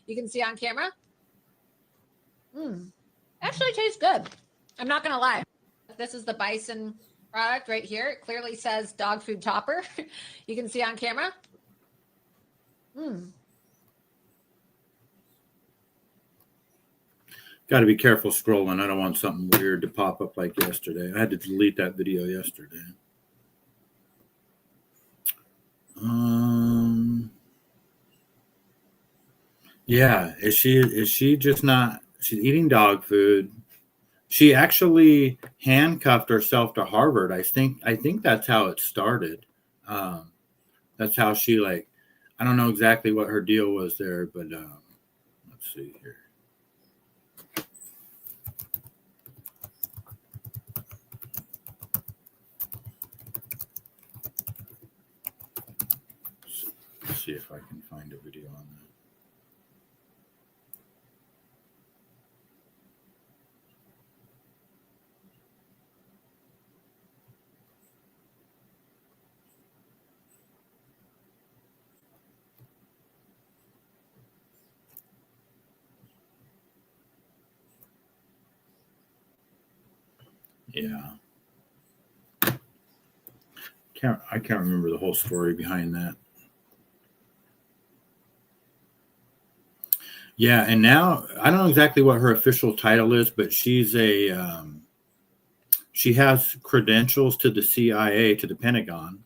You can see on camera. Actually tastes good. I'm not going to lie. This is the bison product right here. It clearly says dog food topper. You can see on camera. Got to be careful scrolling. I don't want something weird to pop up like yesterday. I had to delete that video yesterday. Yeah, is she just not? She's eating dog food. She actually handcuffed herself to Harvard. I think that's how it started. That's how she I don't know exactly what her deal was there, but let's see here. Let's see if I can find a video on that. Yeah. I can't remember the whole story behind that. Yeah, and now I don't know exactly what her official title is, but she's she has credentials to the CIA, to the Pentagon.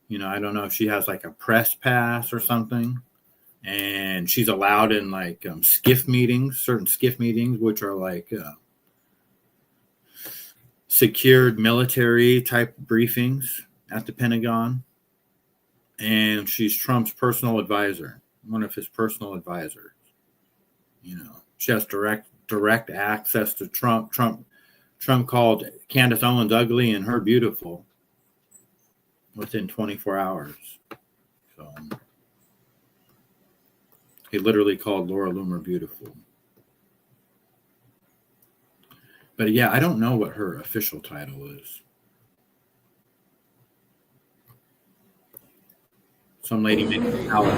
You know, I don't know if she has like a press pass or something, and she's allowed in SCIF meetings, certain SCIF meetings, which are secured military type briefings at the Pentagon. And she's Trump's personal advisor, one of his personal advisors. You know, she has direct access to Trump. Trump called Candace Owens ugly and her beautiful within 24 hours. So he literally called Laura Loomer beautiful. But yeah, I don't know what her official title is. Some lady making a salad.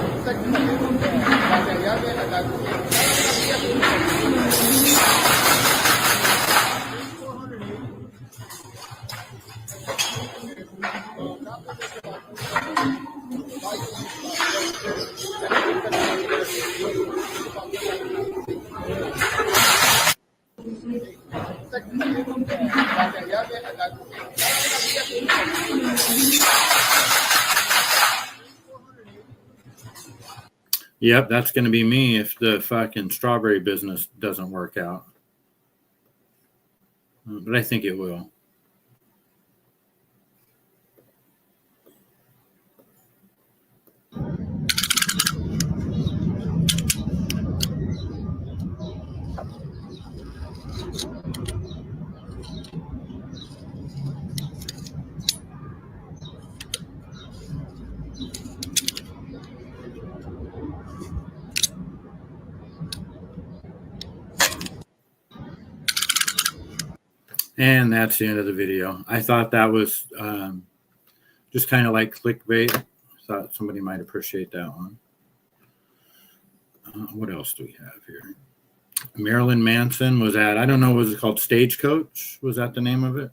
Yep, that's going to be me if the fucking strawberry business doesn't work out. But I think it will. And that's the end of the video. I thought that was just kind of like clickbait. Thought somebody might appreciate that one. What else do we have here? Marilyn Manson was at, I don't know, was it called Stagecoach? Was that the name of it?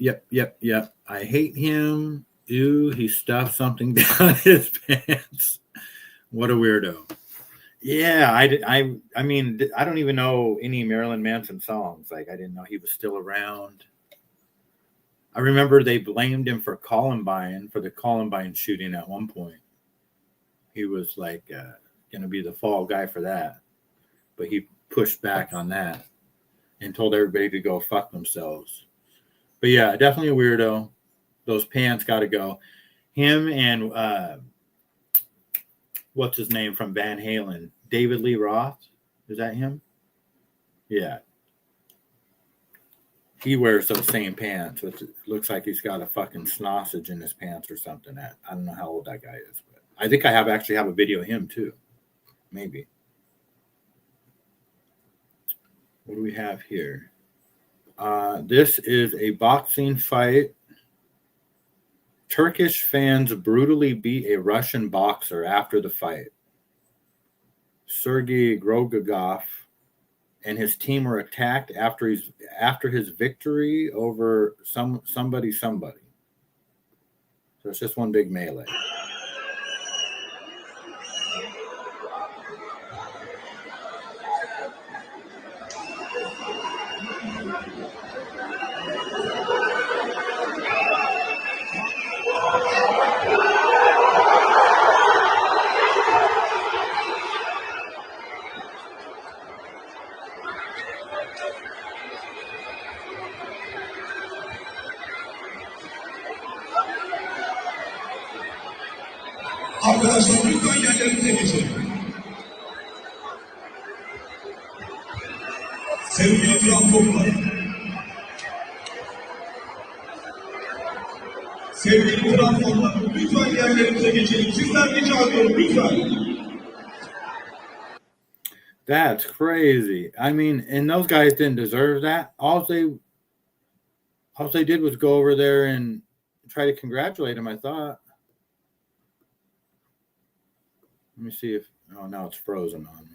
Yep. Yep. I hate him. Ew, he stuffed something down his pants. What a weirdo. Yeah, I mean, I don't even know any Marilyn Manson songs. Like, I didn't know he was still around. I remember they blamed him for the Columbine shooting at one point. He was like going to be the fall guy for that. But he pushed back on that and told everybody to go fuck themselves. But yeah, definitely a weirdo. Those pants got to go. Him and what's his name from Van Halen? David Lee Roth? Is that him? Yeah. He wears those same pants, which looks like he's got a fucking sausage in his pants or something. I don't know how old that guy is, but I think I actually have a video of him too. Maybe. What do we have here? This is a boxing fight. Turkish fans brutally beat a Russian boxer after the fight. Sergei Grogagov and his team were attacked after his victory over somebody. So it's just one big melee. Arkadaşlar lütfen yerlerinize geçin. Sevgili Trabzonlar. Sevgili Trabzonlar, lütfen yerlerinize geçelim. Sizden rica ediyorum, lütfen. That's crazy. I mean, and those guys didn't deserve that. All they did was go over there and try to congratulate him, I thought. Let me see if... Oh, now it's frozen on me.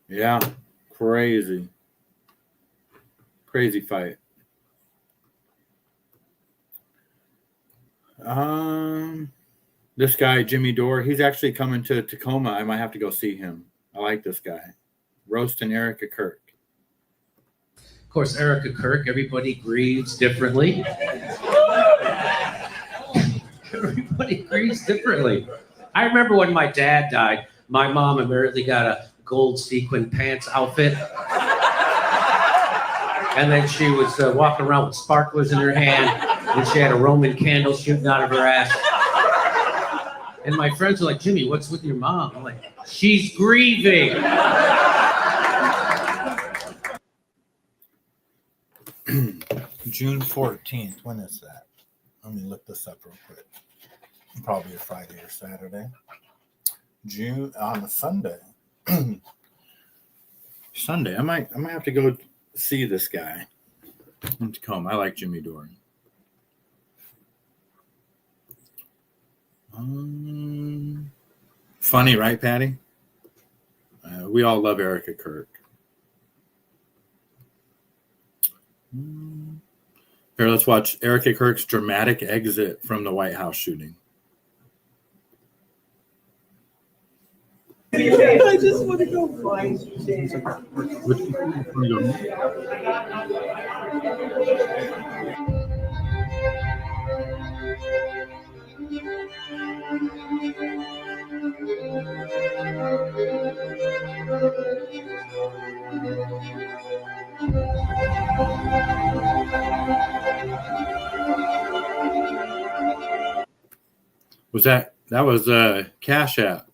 Yeah, crazy. Crazy fight. This guy, Jimmy Dore, he's actually coming to Tacoma. I might have to go see him. I like this guy. Roasting Erica Kirk. Of course, Erica Kirk, everybody grieves differently. Everybody grieves differently. I remember when my dad died, my mom immediately got a gold sequin pants outfit. And then she was walking around with sparklers in her hand, and she had a Roman candle shooting out of her ass. And my friends were like, Jimmy, what's with your mom? I'm like, she's grieving. June 14th. When is that? Let me look this up real quick. Probably a Friday or Saturday. June on a Sunday. Sunday. I might have to go see this guy in Tacoma. I like Jimmy Dore. Funny, right, Patty? We all love Erica Kirk. Here, let's watch Erica Kirk's dramatic exit from the White House shooting. I just want to go find Was that was Cash App.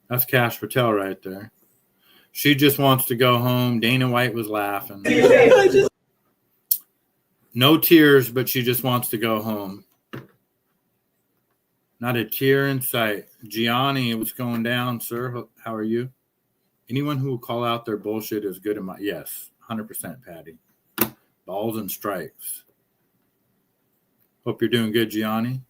That's Cash Patel right there. She just wants to go home. Dana White was laughing. No tears, but she just wants to go home. Not a tear in sight. Gianni, what's going down, sir? How are you? Anyone who will call out their bullshit is good in my... Yes, 100%, Patty. Balls and strikes. Hope you're doing good, Gianni.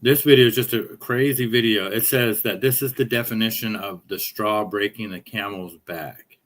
This video is just a crazy video. It says that this is the definition of the straw breaking the camel's back.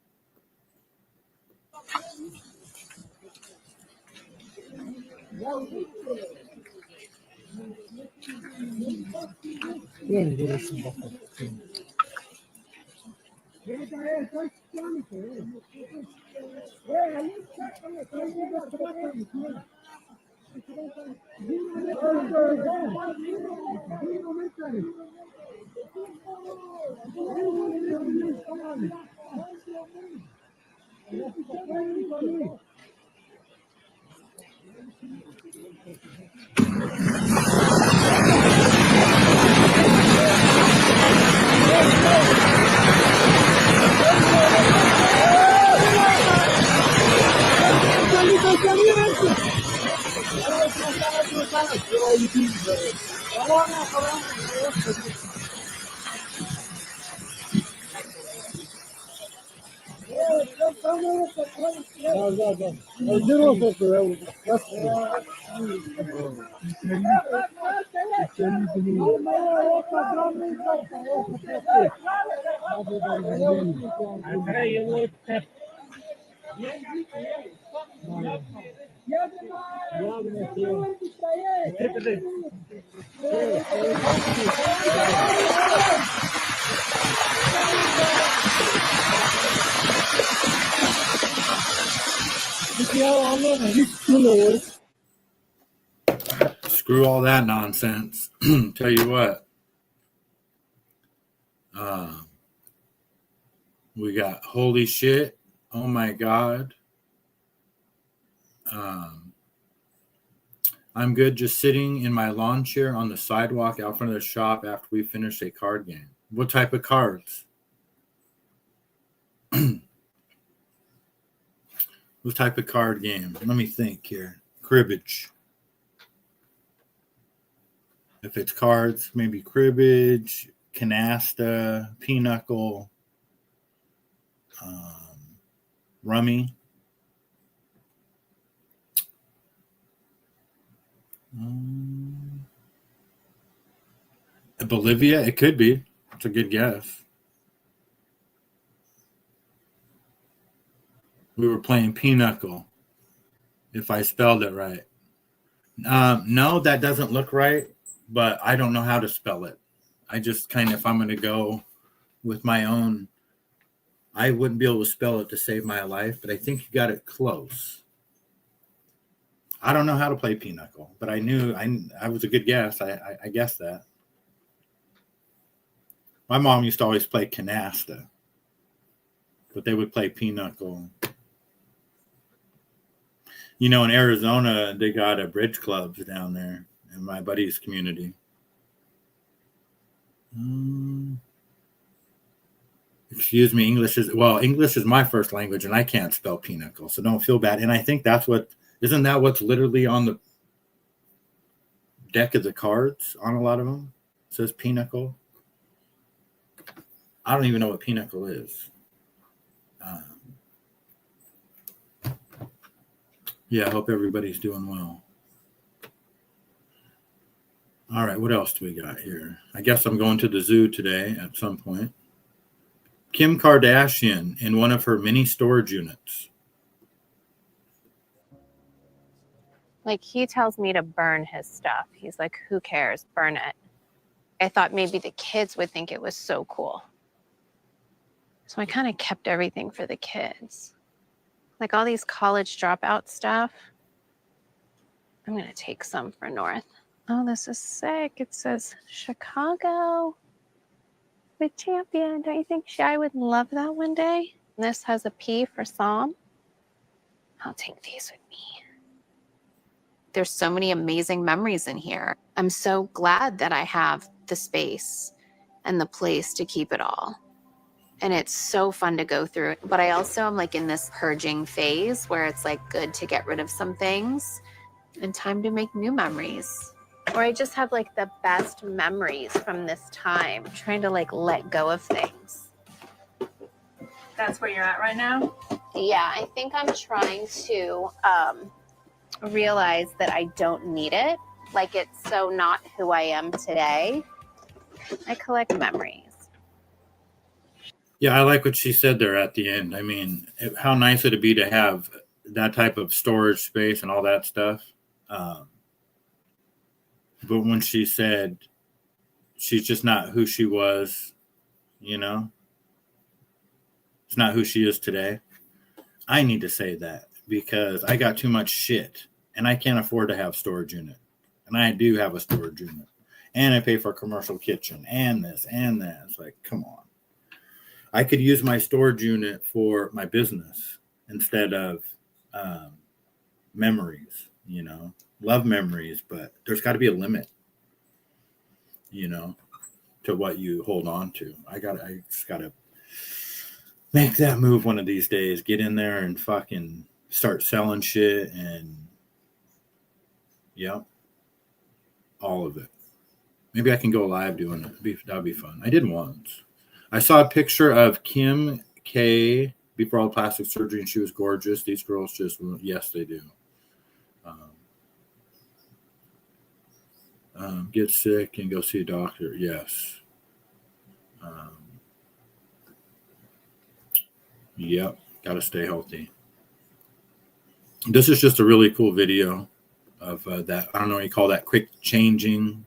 Screw all that nonsense. Tell you what. We got holy shit. Oh my God. I'm good just sitting in my lawn chair on the sidewalk out front of the shop after we finish a card game. What type of cards? What type of card game? Let me think here. Cribbage. If it's cards, maybe cribbage, canasta, pinochle, rummy. Bolivia, it could be. It's a good guess. We were playing pinochle, if I spelled it right. No, that doesn't look right, but I don't know how to spell it. I just kind of, if I'm going to go with my own, I wouldn't be able to spell it to save my life, but I think you got it close. I don't know how to play pinochle, but I knew I was a good guess. I guessed that. My mom used to always play canasta, but they would play pinochle. You know, in Arizona, they got bridge clubs down there in my buddy's community. Excuse me, English is my first language, and I can't spell pinochle, so don't feel bad. And I think isn't that what's literally on the deck of the cards on a lot of them? It says pinochle. I don't even know what pinochle is. Yeah, I hope everybody's doing well. All right, what else do we got here? I guess I'm going to the zoo today at some point. Kim Kardashian in one of her mini storage units. Like, he tells me to burn his stuff. He's like, who cares? Burn it. I thought maybe the kids would think it was so cool. So I kind of kept everything for the kids. Like all these college dropout stuff. I'm going to take some for North. Oh, this is sick. It says Chicago with champion. Don't you think Shy would love that one day? And this has a P for Psalm. I'll take these with me. There's so many amazing memories in here. I'm so glad that I have the space and the place to keep it all. And it's so fun to go through. But I also am like in this purging phase where it's like good to get rid of some things and time to make new memories. Or I just have like the best memories from this time, trying to like let go of things. That's where you're at right now? Yeah, I think I'm trying to realize that I don't need it. Like it's so not who I am today. I collect memories. Yeah, I like what she said there at the end. I mean, how nice would it be to have that type of storage space and all that stuff? But when she said she's just not who she was, you know, it's not who she is today. I need to say that because I got too much shit and I can't afford to have storage unit. And I do have a storage unit and I pay for a commercial kitchen and this and that. It's like, come on. I could use my storage unit for my business instead of memories, you know. Love memories, but there's got to be a limit, you know, to what you hold on to. I just got to make that move one of these days. Get in there and fucking start selling shit and, yep, all of it. Maybe I can go live doing it. That'd be fun. I did once. I saw a picture of Kim K before all the plastic surgery, and she was gorgeous. These girls just, yes, they do. Get sick and go see a doctor. Yes. Yep. Got to stay healthy. This is just a really cool video of that. I don't know what you call that, quick changing.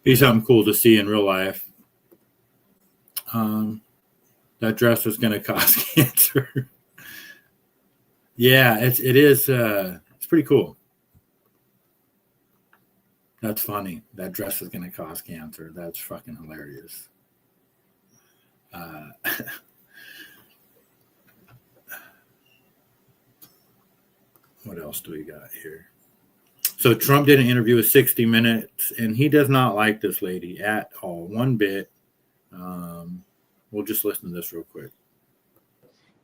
Be something cool to see in real life. That dress is going to cause cancer. Yeah, it is. It's pretty cool. That's funny. That dress is going to cause cancer. That's fucking hilarious. What else do we got here? So Trump did an interview with 60 Minutes, and he does not like this lady at all, one bit. We'll just listen to this real quick.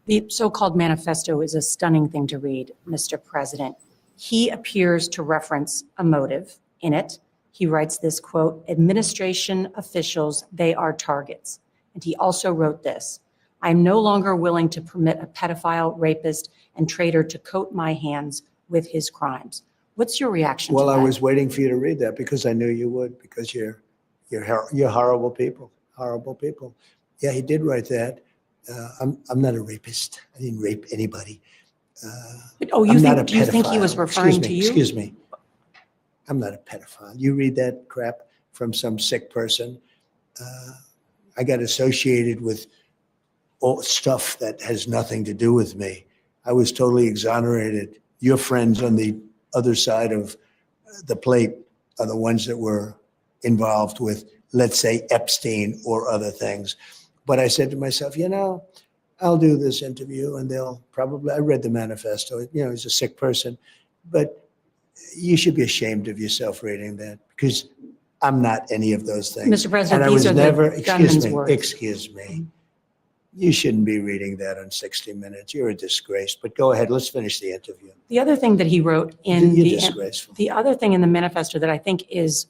The so-called manifesto is a stunning thing to read, Mr. President. He appears to reference a motive in it. He writes this quote, administration officials, they are targets. And he also wrote this, I am no longer willing to permit a pedophile, rapist, and traitor to coat my hands with his crimes. What's your reaction to that? Well, I was waiting for you to read that because I knew you would, because you're horrible people, horrible people. Yeah, he did write that. I'm not a rapist. I didn't rape anybody. Do you think he was referring to you? Excuse me. I'm not a pedophile. You read that crap from some sick person. I got associated with all stuff that has nothing to do with me. I was totally exonerated. Your friends on the other side of the plate are the ones that were involved with, let's say, Epstein or other things. But I said to myself, I'll do this interview and they'll probably, I read the manifesto, he's a sick person, but you should be ashamed of yourself reading that, because I'm not any of those things. Mr. President, And I these was are never, the gunman's words. excuse me. You shouldn't be reading that on 60 Minutes. You're a disgrace. But go ahead, let's finish the interview. The other thing that he wrote in You're disgraceful. the other thing in the manifesto that I think is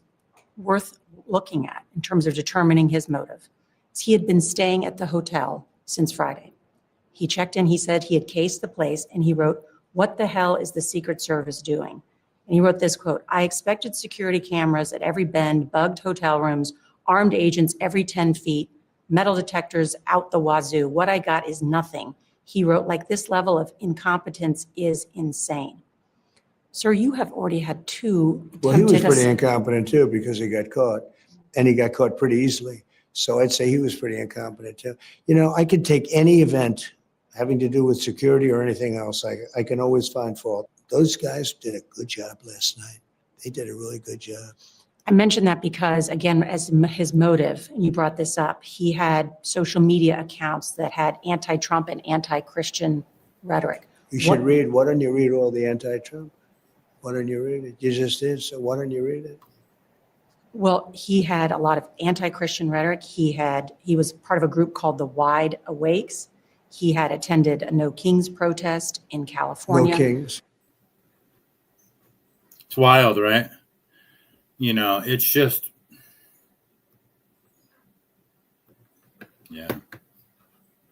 worth looking at in terms of determining his motive is he had been staying at the hotel since Friday. He checked in, he said he had cased the place, and he wrote, "What the hell is the Secret Service doing?" And he wrote this quote, "I expected security cameras at every bend, bugged hotel rooms, armed agents every 10 feet, metal detectors out the wazoo. What I got is nothing." He wrote, like, this level of incompetence is insane. Sir, you have already had two Well, he was attempted pretty incompetent too, because he got caught, and he got caught pretty easily. So I'd say he was pretty incompetent too. I could take any event having to do with security or anything else. I can always find fault. Those guys did a good job last night. They did a really good job. I mentioned that because, again, as his motive, and you brought this up, he had social media accounts that had anti-Trump and anti-Christian rhetoric. You should read. Why don't you read all the anti-Trump? Why don't you read it? You just did, so why don't you read it? Well, he had a lot of anti-Christian rhetoric. He was part of a group called the Wide Awakes. He had attended a No Kings protest in California. No Kings. It's wild, right? It's just, yeah.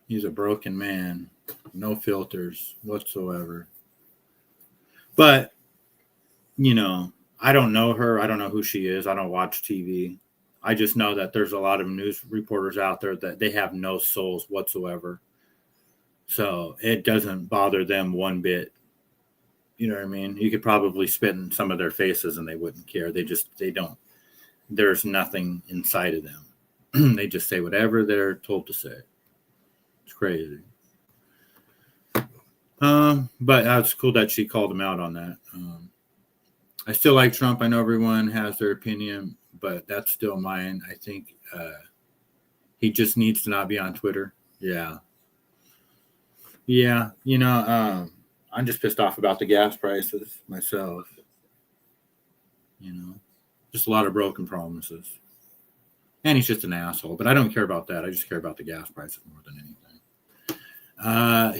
He's a broken man. No filters whatsoever. But, I don't know her. I don't know who she is. I don't watch TV. I just know that there's a lot of news reporters out there that they have no souls whatsoever. So it doesn't bother them one bit. You know what I mean? You could probably spit in some of their faces and they wouldn't care. They don't. There's nothing inside of them. They just say whatever they're told to say. It's crazy. But that's cool that she called him out on that. I still like Trump. I know everyone has their opinion, but that's still mine. I think he just needs to not be on Twitter. Yeah. Yeah. I'm just pissed off about the gas prices myself. Just a lot of broken promises. And he's just an asshole. But I don't care about that. I just care about the gas prices more than anything.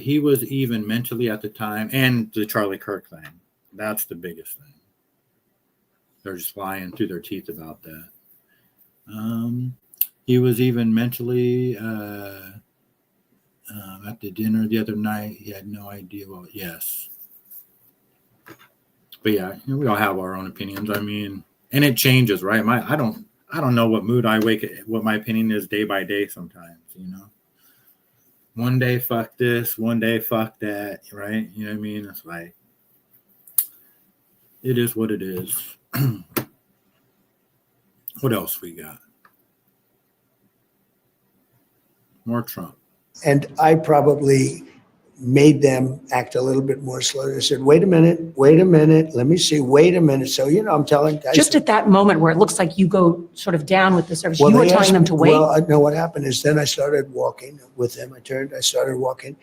He was even mentally at the time, and the Charlie Kirk thing. That's the biggest thing. They're just lying through their teeth about that. He was even mentally at the dinner the other night. He had no idea. Well, yes. But yeah, we all have our own opinions. I mean, and it changes, right? I don't know what mood I wake at, what my opinion is day by day sometimes, One day, fuck this. One day, fuck that, right? You know what I mean? It's like, it is what it is. What else we got? More Trump. And I probably made them act a little bit more slow. I said, wait a minute, let me see, wait a minute. So, I'm telling guys. Just at that moment where it looks like you go sort of down with the service, you were telling them to wait? Well, I know what happened is then I started walking with them. I started walking,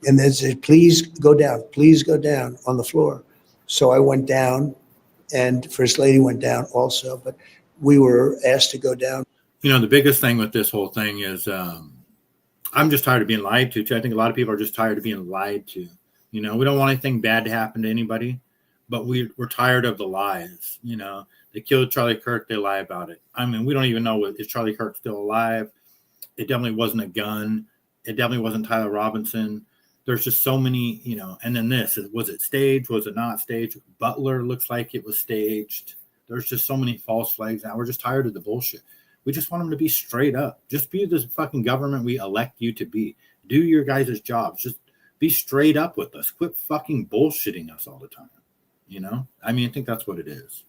and they said, please go down on the floor. So I went down, and First Lady went down also, but we were asked to go down. The biggest thing with this whole thing is, I'm just tired of being lied to, too. I think a lot of people are just tired of being lied to. We don't want anything bad to happen to anybody, but we're tired of the lies. They killed Charlie Kirk. They lie about it. I mean, we don't even know, is Charlie Kirk still alive? It definitely wasn't a gun. It definitely wasn't Tyler Robinson. There's just so many, and then this, was it staged? Was it not staged? Butler looks like it was staged. There's just so many false flags now. We're just tired of the bullshit. We just want them to be straight up. Just be the fucking government we elect you to be. Do your guys' jobs. Just be straight up with us. Quit fucking bullshitting us all the time. I mean, I think that's what it is.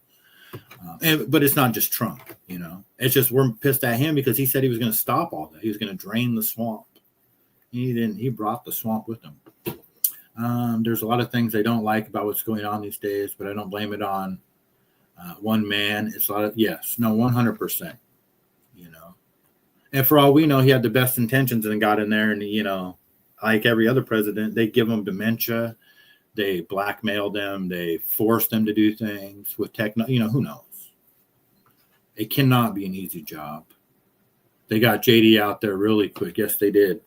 But it's not just Trump, It's just we're pissed at him because he said he was going to stop all that. He was going to drain the swamp. He didn't. He brought the swamp with him. There's a lot of things I don't like about what's going on these days, but I don't blame it on one man. It's a lot of, yes, no, 100%, you know. And for all we know, he had the best intentions and got in there and, you know, like every other president, they give them dementia. They blackmail them. They force them to do things with you know, who knows? It cannot be an easy job. They got JD out there really quick. Yes, they did.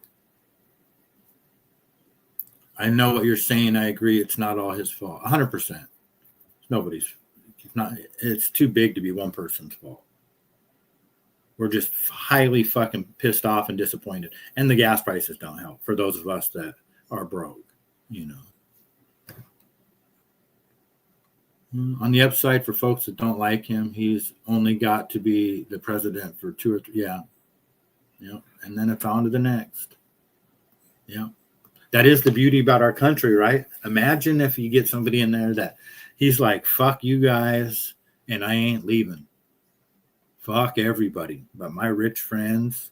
I know what you're saying. I agree. It's not all his fault. 100%. Nobody's. It's not. It's too big to be one person's fault. We're just highly fucking pissed off and disappointed. And the gas prices don't help for those of us that are broke, you know. On the upside, for folks that don't like him, he's only got to be the president for 2 or 3. Yeah. And then it's on to the next. Yeah. That is the beauty about our country, right? Imagine if you get somebody in there that he's like, fuck you guys, and I ain't leaving. Fuck everybody. But my rich friends,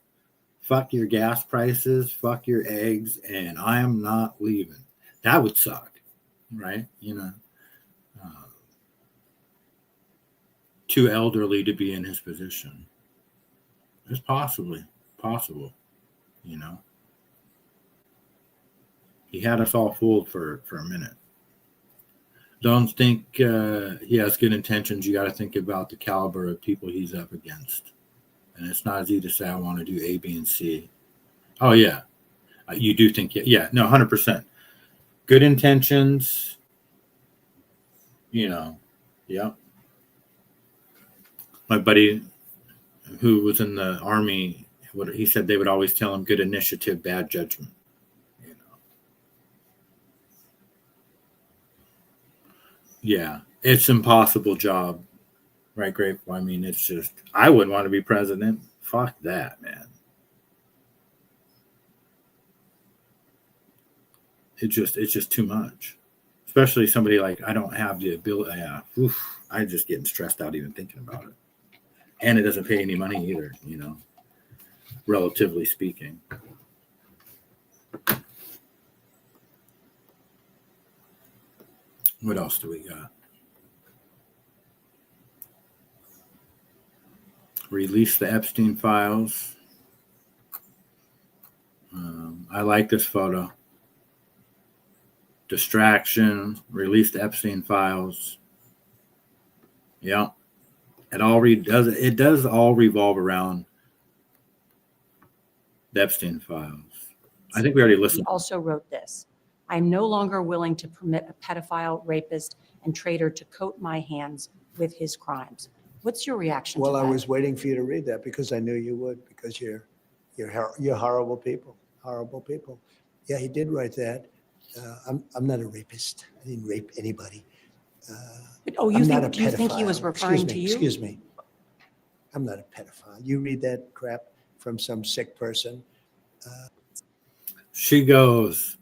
fuck your gas prices, fuck your eggs, and I am not leaving. That would suck, right? You know. Too elderly to be in his position. It's possible, you know. He had us all fooled for a minute. Don't think he has good intentions. You got to think about the caliber of people he's up against. And it's not easy to say, I want to do A, B, and C. Oh, yeah. You do think, yeah, no, 100%. Good intentions, you know, yeah. My buddy who was in the Army, he said they would always tell him good initiative, bad judgment. You know. Yeah, it's an impossible job, right, Grape? I mean, it's just, I wouldn't want to be president. Fuck that, man. It's just too much. Especially somebody like, I don't have the ability. Yeah, I'm just getting stressed out even thinking about it. And it doesn't pay any money either, you know, relatively speaking. What else do we got? Release the Epstein files. I like this photo. Distraction, release the Epstein files. Yeah. It does all revolve around the Epstein files. I think we already listened. He also wrote this. I'm no longer willing to permit a pedophile, rapist, and traitor to coat my hands with his crimes. What's your reaction to that? Well, I was waiting for you to read that because I knew you would, because you're horrible people, horrible people. Yeah, he did write that. I'm not a rapist. I didn't rape anybody. Do you think he was referring to you? Excuse me. I'm not a pedophile. You read that crap from some sick person. She goes,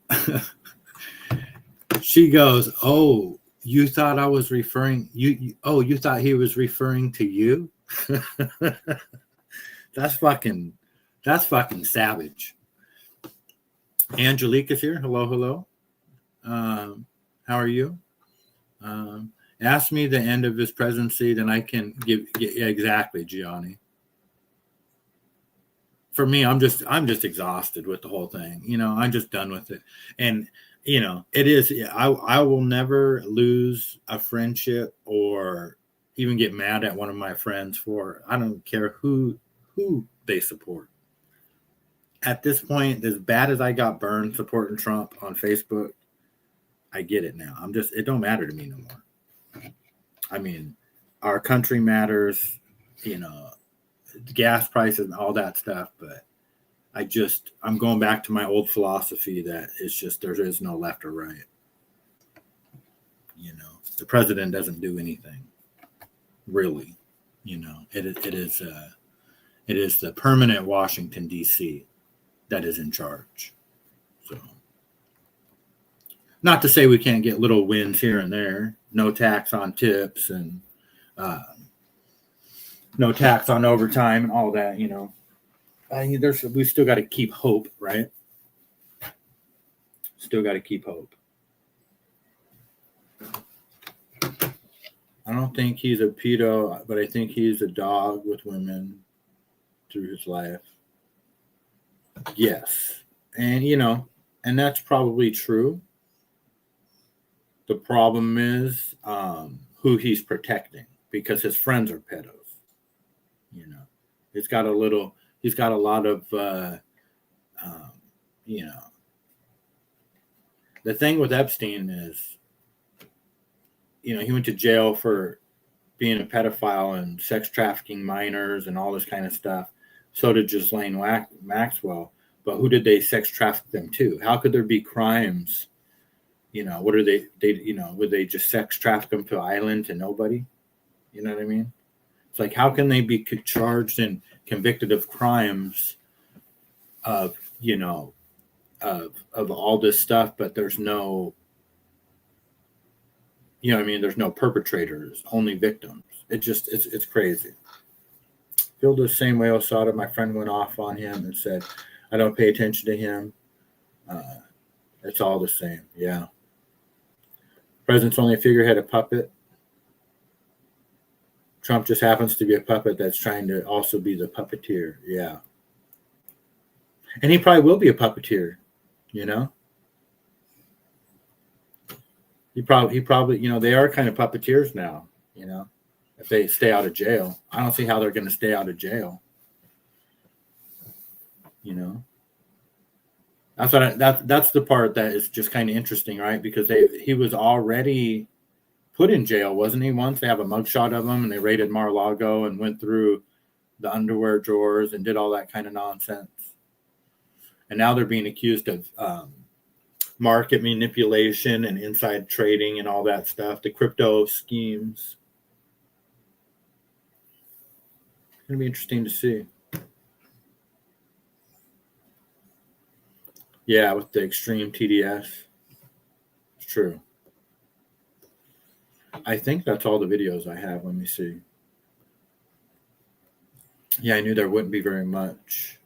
oh, you thought I was referring, you thought he was referring to you? That's fucking savage. Angelica's here. Hello. How are you? Ask me the end of his presidency, then I can give exactly, Gianni. For me, I'm just exhausted with the whole thing. You know, I'm just done with it. And you know, it is. I will never lose a friendship or even get mad at one of my friends for. I don't care who they support. At this point, as bad as I got burned supporting Trump on Facebook, I get it now. It don't matter to me no more. I mean, our country matters, you know, gas prices and all that stuff, but I'm going back to my old philosophy that it's just, there is no left or right. You know, the president doesn't do anything, really. You know, it is the permanent Washington, D.C. that is in charge. So, not to say we can't get little wins here and there. No tax on tips and no tax on overtime and all that, you know. We still got to keep hope, right? Still got to keep hope. I don't think he's a pedo, but I think he's a dog with women through his life. Yes. And, and that's probably true. The problem is who he's protecting, because his friends are pedos. He's got a lot of, the thing with Epstein is, he went to jail for being a pedophile and sex trafficking minors and all this kind of stuff. So did Ghislaine Maxwell. But who did they sex traffic them to? How could there be crimes? What are they would they just sex traffic them to an island to nobody? You know what I mean? It's like, how can they be charged and convicted of crimes of all this stuff, but there's no, there's no perpetrators, only victims. It's crazy. Feel the same way Mossada. My friend went off on him and said, I don't pay attention to him. It's all the same. Yeah. President's only a figurehead, a puppet. Trump just happens to be a puppet that's trying to also be the puppeteer. Yeah. And he probably will be a puppeteer, He probably, they are kind of puppeteers now, if they stay out of jail. I don't see how they're going to stay out of jail. That's the part that is just kind of interesting, right? Because he was already put in jail, wasn't he? Once they have a mugshot of him, and they raided Mar-a-Lago and went through the underwear drawers and did all that kind of nonsense. And now they're being accused of market manipulation and inside trading and all that stuff, the crypto schemes. It's going to be interesting to see. Yeah, with the extreme TDS. It's true. I think that's all the videos I have. Let me see. Yeah, I knew there wouldn't be very much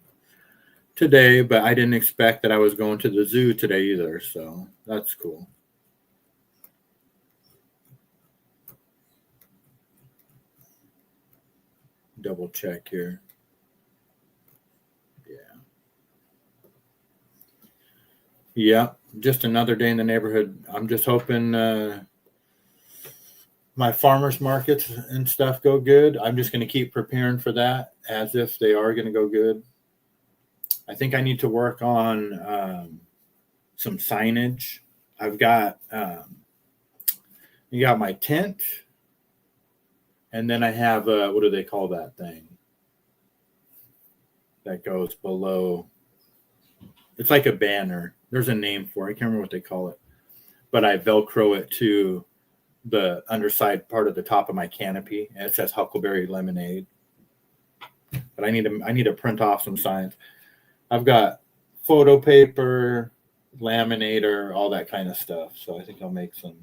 today, but I didn't expect that I was going to the zoo today either, so that's cool. Double check here. Yeah, just another day in the neighborhood. I'm just hoping my farmers markets and stuff go good. I'm just going to keep preparing for that as if they are going to go good. I think I need to work on some signage. I've got my tent, and then I have what do they call that thing that goes below? It's like a banner. There's a name for it. I can't remember what they call it. But I Velcro it to the underside part of the top of my canopy. And it says Huckleberry Lemonade. But I need to print off some signs. I've got photo paper, laminator, all that kind of stuff. So I think I'll make some.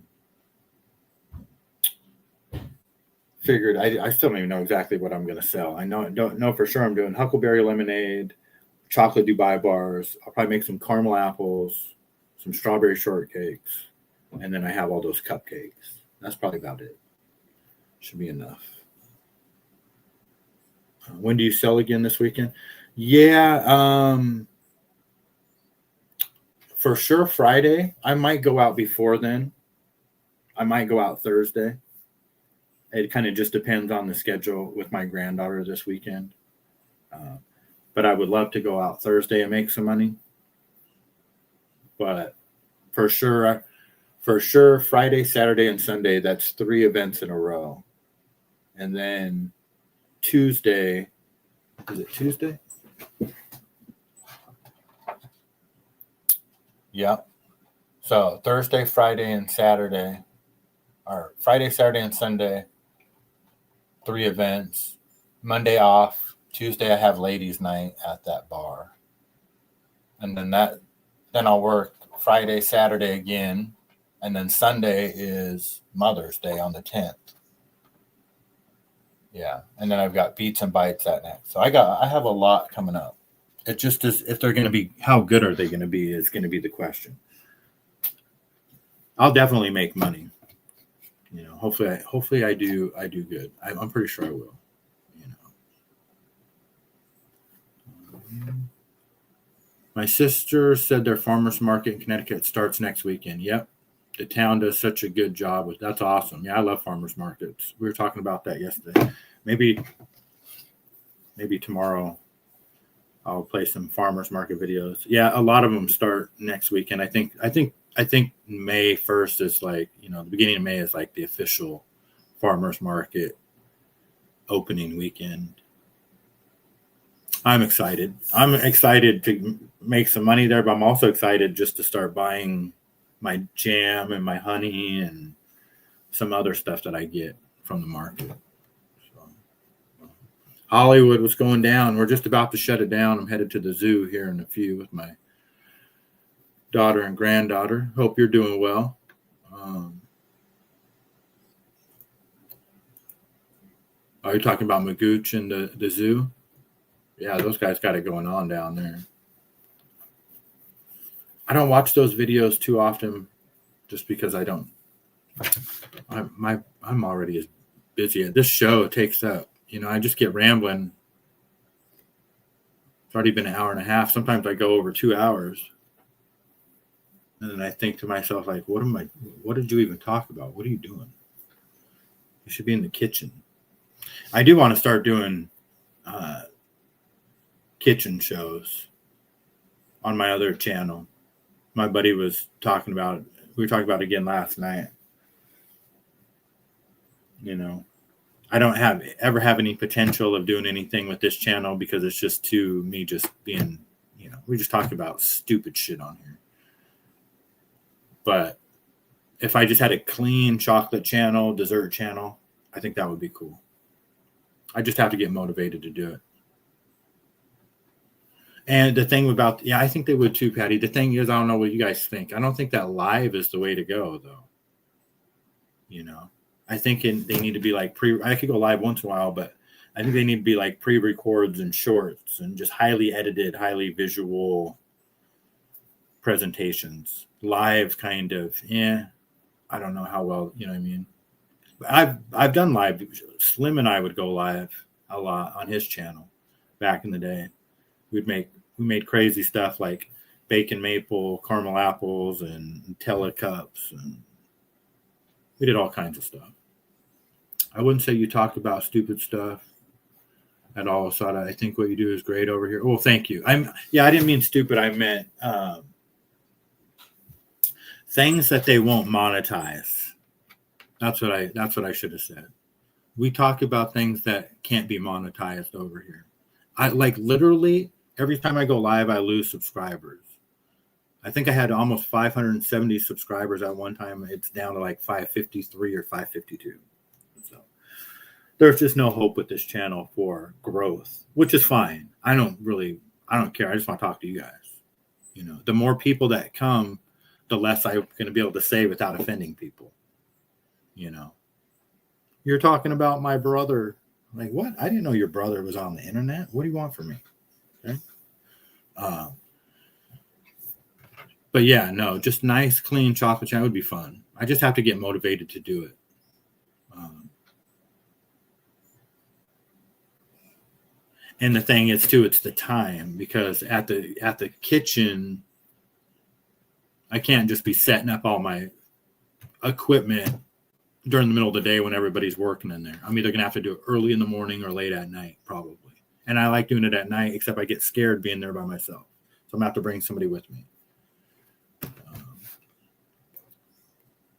Figured I still don't even know exactly what I'm going to sell. Don't know for sure I'm doing Huckleberry Lemonade, chocolate Dubai bars. I'll probably make some caramel apples, some strawberry shortcakes, and then I have all those cupcakes. That's probably about it. Should be enough. When do you sell again this weekend? Yeah, for sure Friday. I might go out before then. I might go out Thursday. It kind of just depends on the schedule with my granddaughter this weekend. But I would love to go out Thursday and make some money. But for sure, Friday, Saturday, and Sunday, that's 3 events in a row. And then Tuesday, is it Tuesday? Yep. So Thursday, Friday, and Saturday, or Friday, Saturday, and Sunday, 3 events. Monday off. Tuesday I have ladies' night at that bar. And then I'll work Friday, Saturday again. And then Sunday is Mother's Day on the 10th. Yeah. And then I've got Beats and Bites that night. So I have a lot coming up. It just is, if they're going to be, how good are they going to be is going to be the question. I'll definitely make money. You know, hopefully I do good. I'm pretty sure I will. You know. My sister said their farmers market in Connecticut starts next weekend. Yep. The town does such a good job with that's awesome. Yeah, I love farmers markets. We were talking about that yesterday. Maybe tomorrow I'll play some farmers market videos. Yeah, a lot of them start next weekend. I think May 1st is like, you know, the beginning of May is like the official farmers market opening weekend. I'm excited. I'm excited to make some money there, but I'm also excited just to start buying my jam and my honey and some other stuff that I get from the market. So, Hollywood was going down. We're just about to shut it down. I'm headed to the zoo here in a few with my daughter and granddaughter. Hope you're doing well. Are you talking about Magooch and the zoo? Yeah, those guys got it going on down there. I don't watch those videos too often just because I don't. I'm already as busy. This show takes up, you know, I just get rambling. It's already been an hour and a half. Sometimes I go over 2 hours. And then I think to myself, like, what did you even talk about? What are you doing? You should be in the kitchen. I do want to start doing kitchen shows on my other channel. My buddy was talking about it. We were talking about it again last night. You know, I don't ever have any potential of doing anything with this channel because it's just too me just being, you know, we just talk about stupid shit on here. But if I just had a clean chocolate channel, dessert channel, I think that would be cool. I just have to get motivated to do it. And the thing about, yeah, I think they would too, Patty. The thing is, I don't know what you guys think. I don't think that live is the way to go, though. You know, I think they need to be like I could go live once in a while, but I think they need to be like pre-records and shorts and just highly edited, highly visual presentations. Live kind of, I don't know how well, you know what I mean? I've done live. Slim and I would go live a lot on his channel back in the day. We made crazy stuff like bacon maple, caramel apples, and Nutella cups, and we did all kinds of stuff. I wouldn't say you talk about stupid stuff at all, Sada. I think what you do is great over here. Oh, thank you. I didn't mean stupid. I meant things that they won't monetize. That's what I should have said. We talk about things that can't be monetized over here. I like literally every time I go live, I lose subscribers. I think I had almost 570 subscribers at one time. It's down to like 553 or 552. So there's just no hope with this channel for growth, which is fine. I don't care. I just want to talk to you guys. You know, the more people that come, the less I'm going to be able to say without offending people. You know, you're talking about my brother. Like, what? I didn't know your brother was on the internet. What do you want from me? Okay. But yeah, no, just nice, clean chocolate channel would be fun. I just have to get motivated to do it. And the thing is too, it's the time, because at the kitchen, I can't just be setting up all my equipment during the middle of the day when everybody's working in there. I'm either going to have to do it early in the morning or late at night, probably. And I like doing it at night, except I get scared being there by myself. So I'm going to have to bring somebody with me.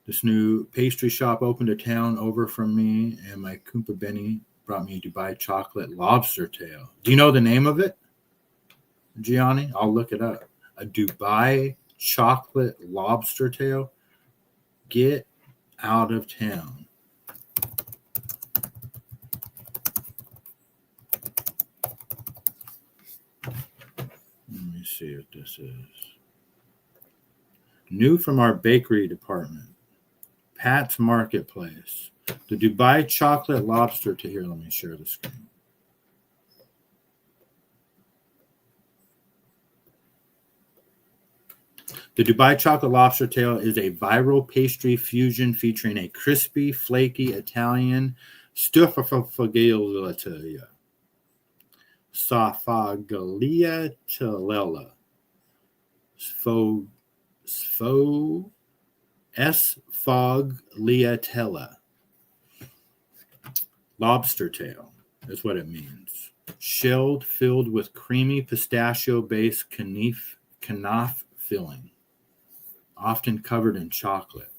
This new pastry shop opened a town over from me, and my Koompa Benny brought me a Dubai chocolate lobster tail. Do you know the name of it, Gianni? I'll look it up. A Dubai chocolate lobster tail? Get out of town. Let me see what this is. New from our bakery department. Pat's Marketplace. The Dubai chocolate lobster tail. Here, let me share the screen. The Dubai chocolate lobster tail is a viral pastry fusion featuring a crispy, flaky Italian sfoglia sfoglia sfogliatella. Lobster tail is what it means. Shelled, filled with creamy pistachio-based knauf filling, often covered in chocolate.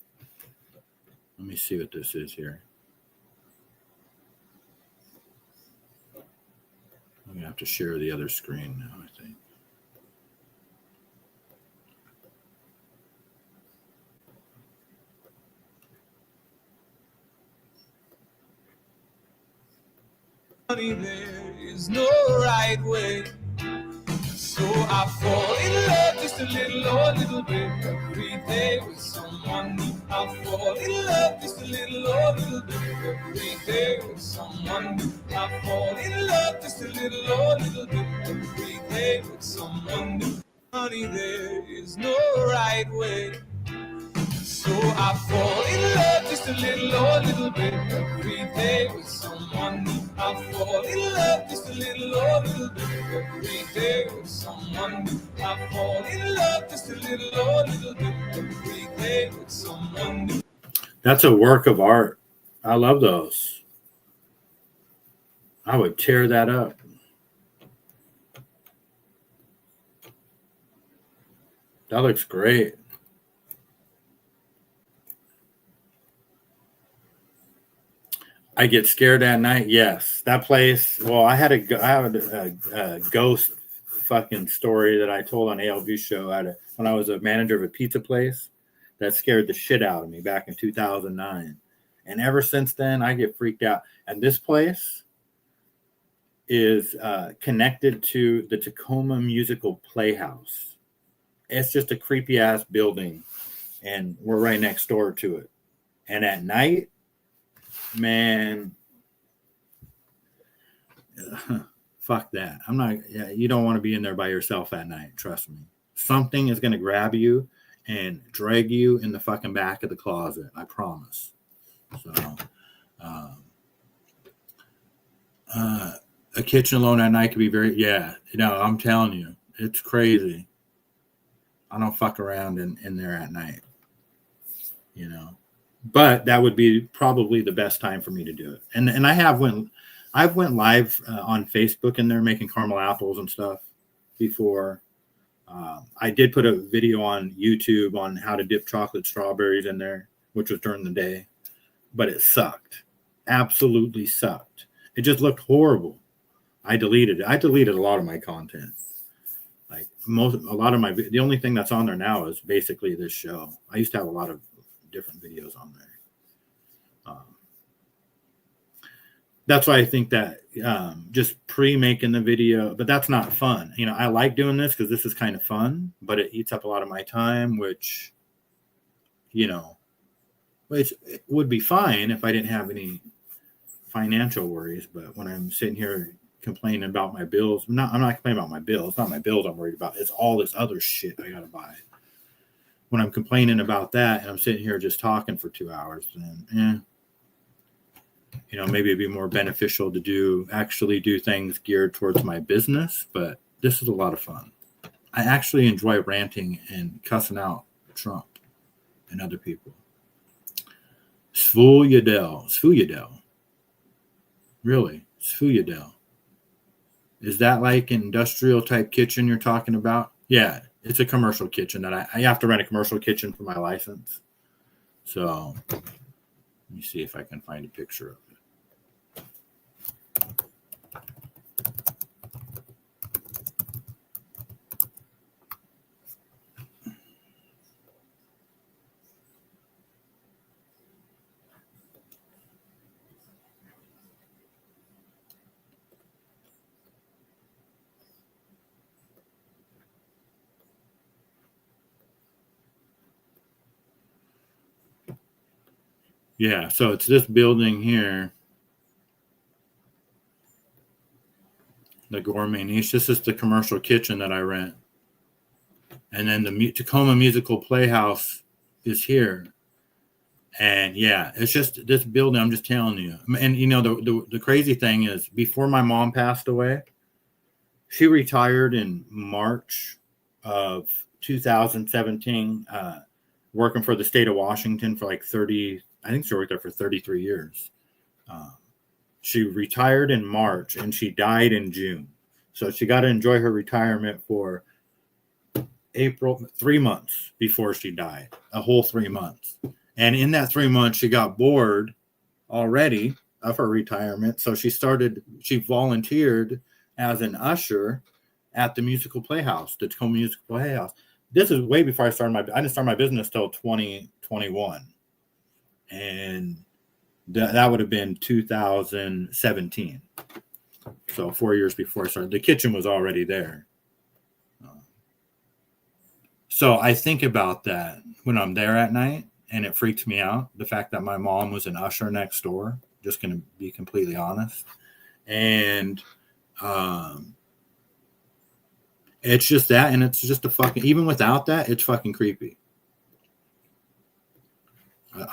Let me see what this is here. I'm going to have to share the other screen now, I think. There is no right way, so I fall in love just a little bit every day with someone new. I fall in love just a little bit every day with someone new. I fall in love just a little bit every day with someone new. Honey, there is no right way, so I fall in love just a little bit every day with someone new. I fall in love just a little bit every day with someone new. I fall in love just a little bit every day with someone new. That's a work of art. I love those. I would tear that up. That looks great. I get scared at night. Yes, that place. Well, I have a ghost fucking story that I told on ALV show when I was a manager of a pizza place that scared the shit out of me back in 2009. And ever since then, I get freaked out. And this place is connected to the Tacoma Musical Playhouse. It's just a creepy ass building, and we're right next door to it. And at night, man, fuck that. I'm not. Yeah, you don't want to be in there by yourself at night. Trust me. Something is going to grab you and drag you in the fucking back of the closet. I promise. So, a kitchen alone at night could be very. Yeah, I'm telling you, it's crazy. I don't fuck around in there at night. But that would be probably the best time for me to do it. And I've went live on Facebook in there making caramel apples and stuff before. I did put a video on YouTube on how to dip chocolate strawberries in there, which was during the day, but it sucked. Absolutely sucked. It just looked horrible. I deleted it. I deleted a lot of my content. Like the only thing that's on there now is basically this show. I used to have a lot of different videos on there. That's why I think that just pre-making the video, but that's not fun. I like doing this because this is kind of fun, but it eats up a lot of my time, which, it would be fine if I didn't have any financial worries. But when I'm sitting here complaining about my bills, I'm not complaining about my bills. It's not my bills I'm worried about. It's all this other shit I got to buy. When I'm complaining about that and I'm sitting here just talking for 2 hours, then maybe it'd be more beneficial to actually do things geared towards my business. But this is a lot of fun. I actually enjoy ranting and cussing out Trump and other people. Sfuyadel. Really, Sfuyadel. Is that like an industrial type kitchen you're talking about? Yeah, it's a commercial kitchen that I have to rent a commercial kitchen for my license. So let me see if I can find a picture of it. Yeah, so it's this building here. The Gourmet Niche. This is the commercial kitchen that I rent. And then the Tacoma Musical Playhouse is here. And yeah, it's just this building, I'm just telling you. And you know, the crazy thing is, before my mom passed away, she retired in March of 2017, working for the state of Washington for like 30, I think she worked there for 33 years. She retired in March and she died in June. So she got to enjoy her retirement for April, 3 months before she died, a whole 3 months. And in that 3 months, she got bored already of her retirement. So she volunteered as an usher at the musical playhouse, the Tacoma Musical Playhouse. This is way before I didn't start my business till 2021. And that would have been 2017. So 4 years before I started. The kitchen was already there. So I think about that when I'm there at night, and it freaks me out. The fact that my mom was an usher next door, just going to be completely honest. And it's just that, and it's just even without that, it's fucking creepy.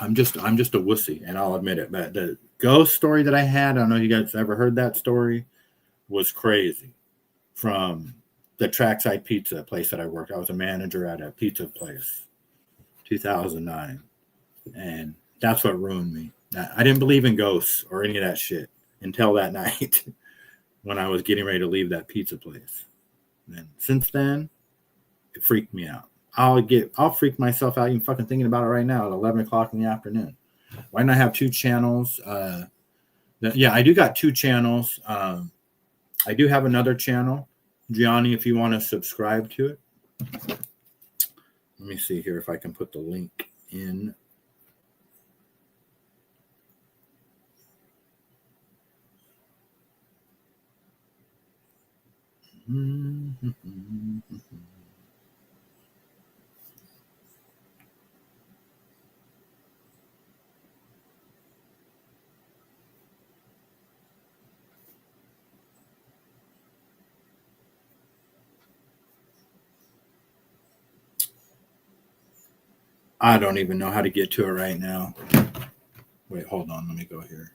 I'm just a wussy, and I'll admit it. But the ghost story that I had, I don't know if you guys ever heard that story, was crazy. From the Trackside Pizza place that I worked. I was a manager at a pizza place, 2009. And that's what ruined me. I didn't believe in ghosts or any of that shit until that night when I was getting ready to leave that pizza place. And since then, it freaked me out. I'll freak myself out even fucking thinking about it right now at 11 o'clock in the afternoon. Why not have 2 channels? Yeah, I do got 2 channels. I do have another channel. Gianni, if you want to subscribe to it. Let me see here if I can put the link in. I don't even know how to get to it right now. Wait, hold on. Let me go here.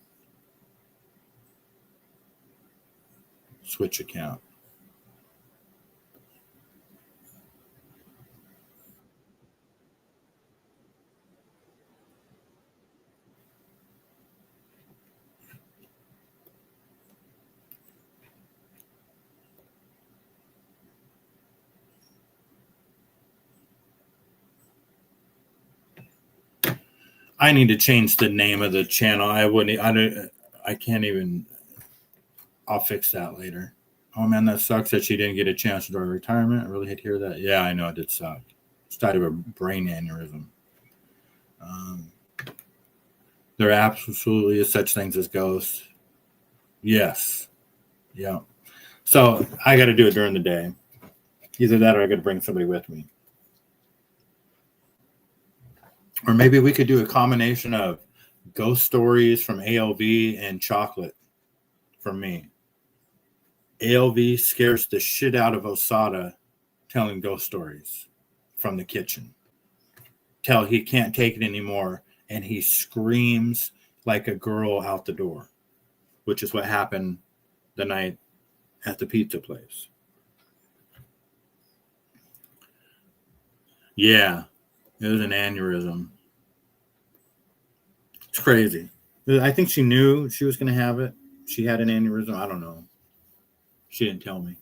Switch account. I need to change the name of the channel. I can't even. I'll fix that later. Oh man, that sucks that she didn't get a chance to do her retirement. I really hate to hear that. Yeah, I know it did suck. She died of a brain aneurysm. There absolutely is such things as ghosts. Yes. Yeah. So I got to do it during the day. Either that or I got to bring somebody with me. Or maybe we could do a combination of ghost stories from ALV and chocolate from me. ALV scares the shit out of Mossada telling ghost stories from the kitchen. Till he can't take it anymore, and he screams like a girl out the door, which is what happened the night at the pizza place. Yeah, it was an aneurysm. It's crazy. I think she knew she was going to have it. She had an aneurysm. I don't know. She didn't tell me.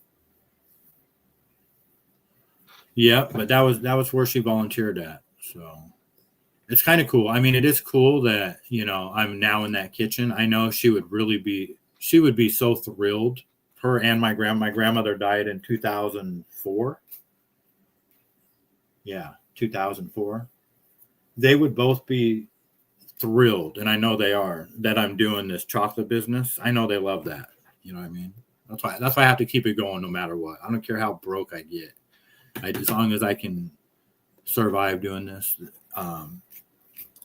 Yeah, but that was where she volunteered at. So it's kind of cool. I mean, it is cool that, you know, I'm now in that kitchen. I know she would be so thrilled. Her and my grandmother died in 2004. Yeah, 2004. They would both be thrilled, and I know they are, that I'm doing this chocolate business. I know they love that. You know what I mean? That's why I have to keep it going no matter what. I don't care how broke I get. As long as I can survive doing this,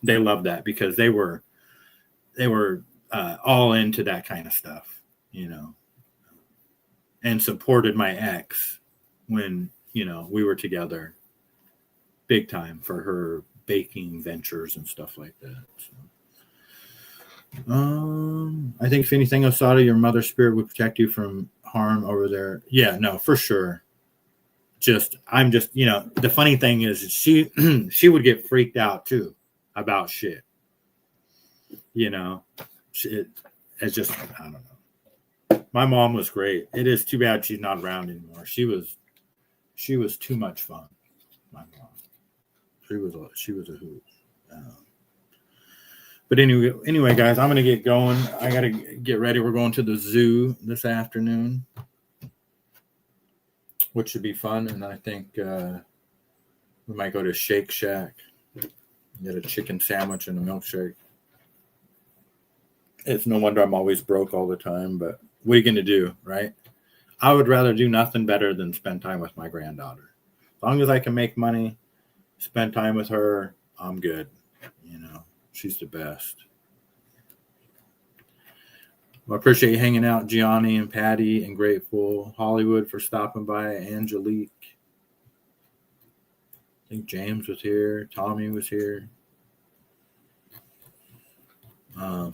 they love that because they were all into that kind of stuff, you know, and supported my ex when, you know, we were together big time for her baking ventures and stuff like that. So. I think if anything, Mossada, your mother spirit would protect you from harm over there. Yeah, no, for sure. I'm just, the funny thing is she would get freaked out too about shit. It's just, I don't know. My mom was great. It is too bad she's not around anymore. She was too much fun. My mom. She was a hoot. But anyway, guys, I'm gonna get going. I gotta get ready. We're going to the zoo this afternoon, which should be fun. And I think we might go to Shake Shack, get a chicken sandwich and a milkshake. It's no wonder I'm always broke all the time. But what are you gonna do, right? I would rather do nothing better than spend time with my granddaughter. As long as I can make money, spend time with her, I'm good. She's the best. Well, I appreciate you hanging out, Gianni and Patty, and Grateful Hollywood for stopping by. Angelique. I think James was here. Tommy was here.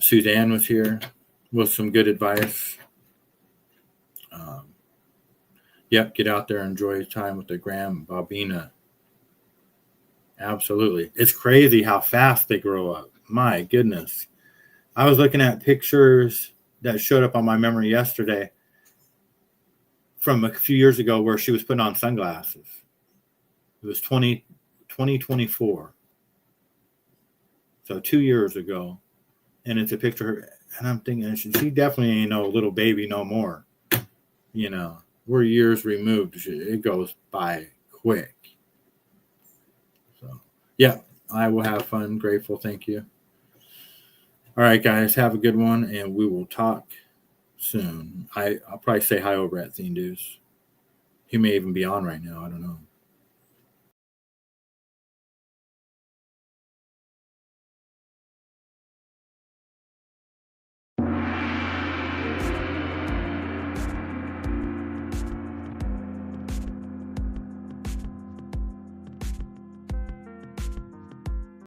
Suzanne was here with some good advice. Yep, get out there and enjoy time with the grandbabina. Absolutely. It's crazy how fast they grow up. My goodness. I was looking at pictures that showed up on my memory yesterday from a few years ago where she was putting on sunglasses. It was 2024. So 2 years ago. And it's a picture of her. And I'm thinking, she definitely ain't no little baby no more. We're years removed. It goes by quick. So, yeah, I will have fun. Grateful. Thank you. All right, guys, have a good one, and we will talk soon. I'll probably say hi over at THEENDU's. He may even be on right now. I don't know.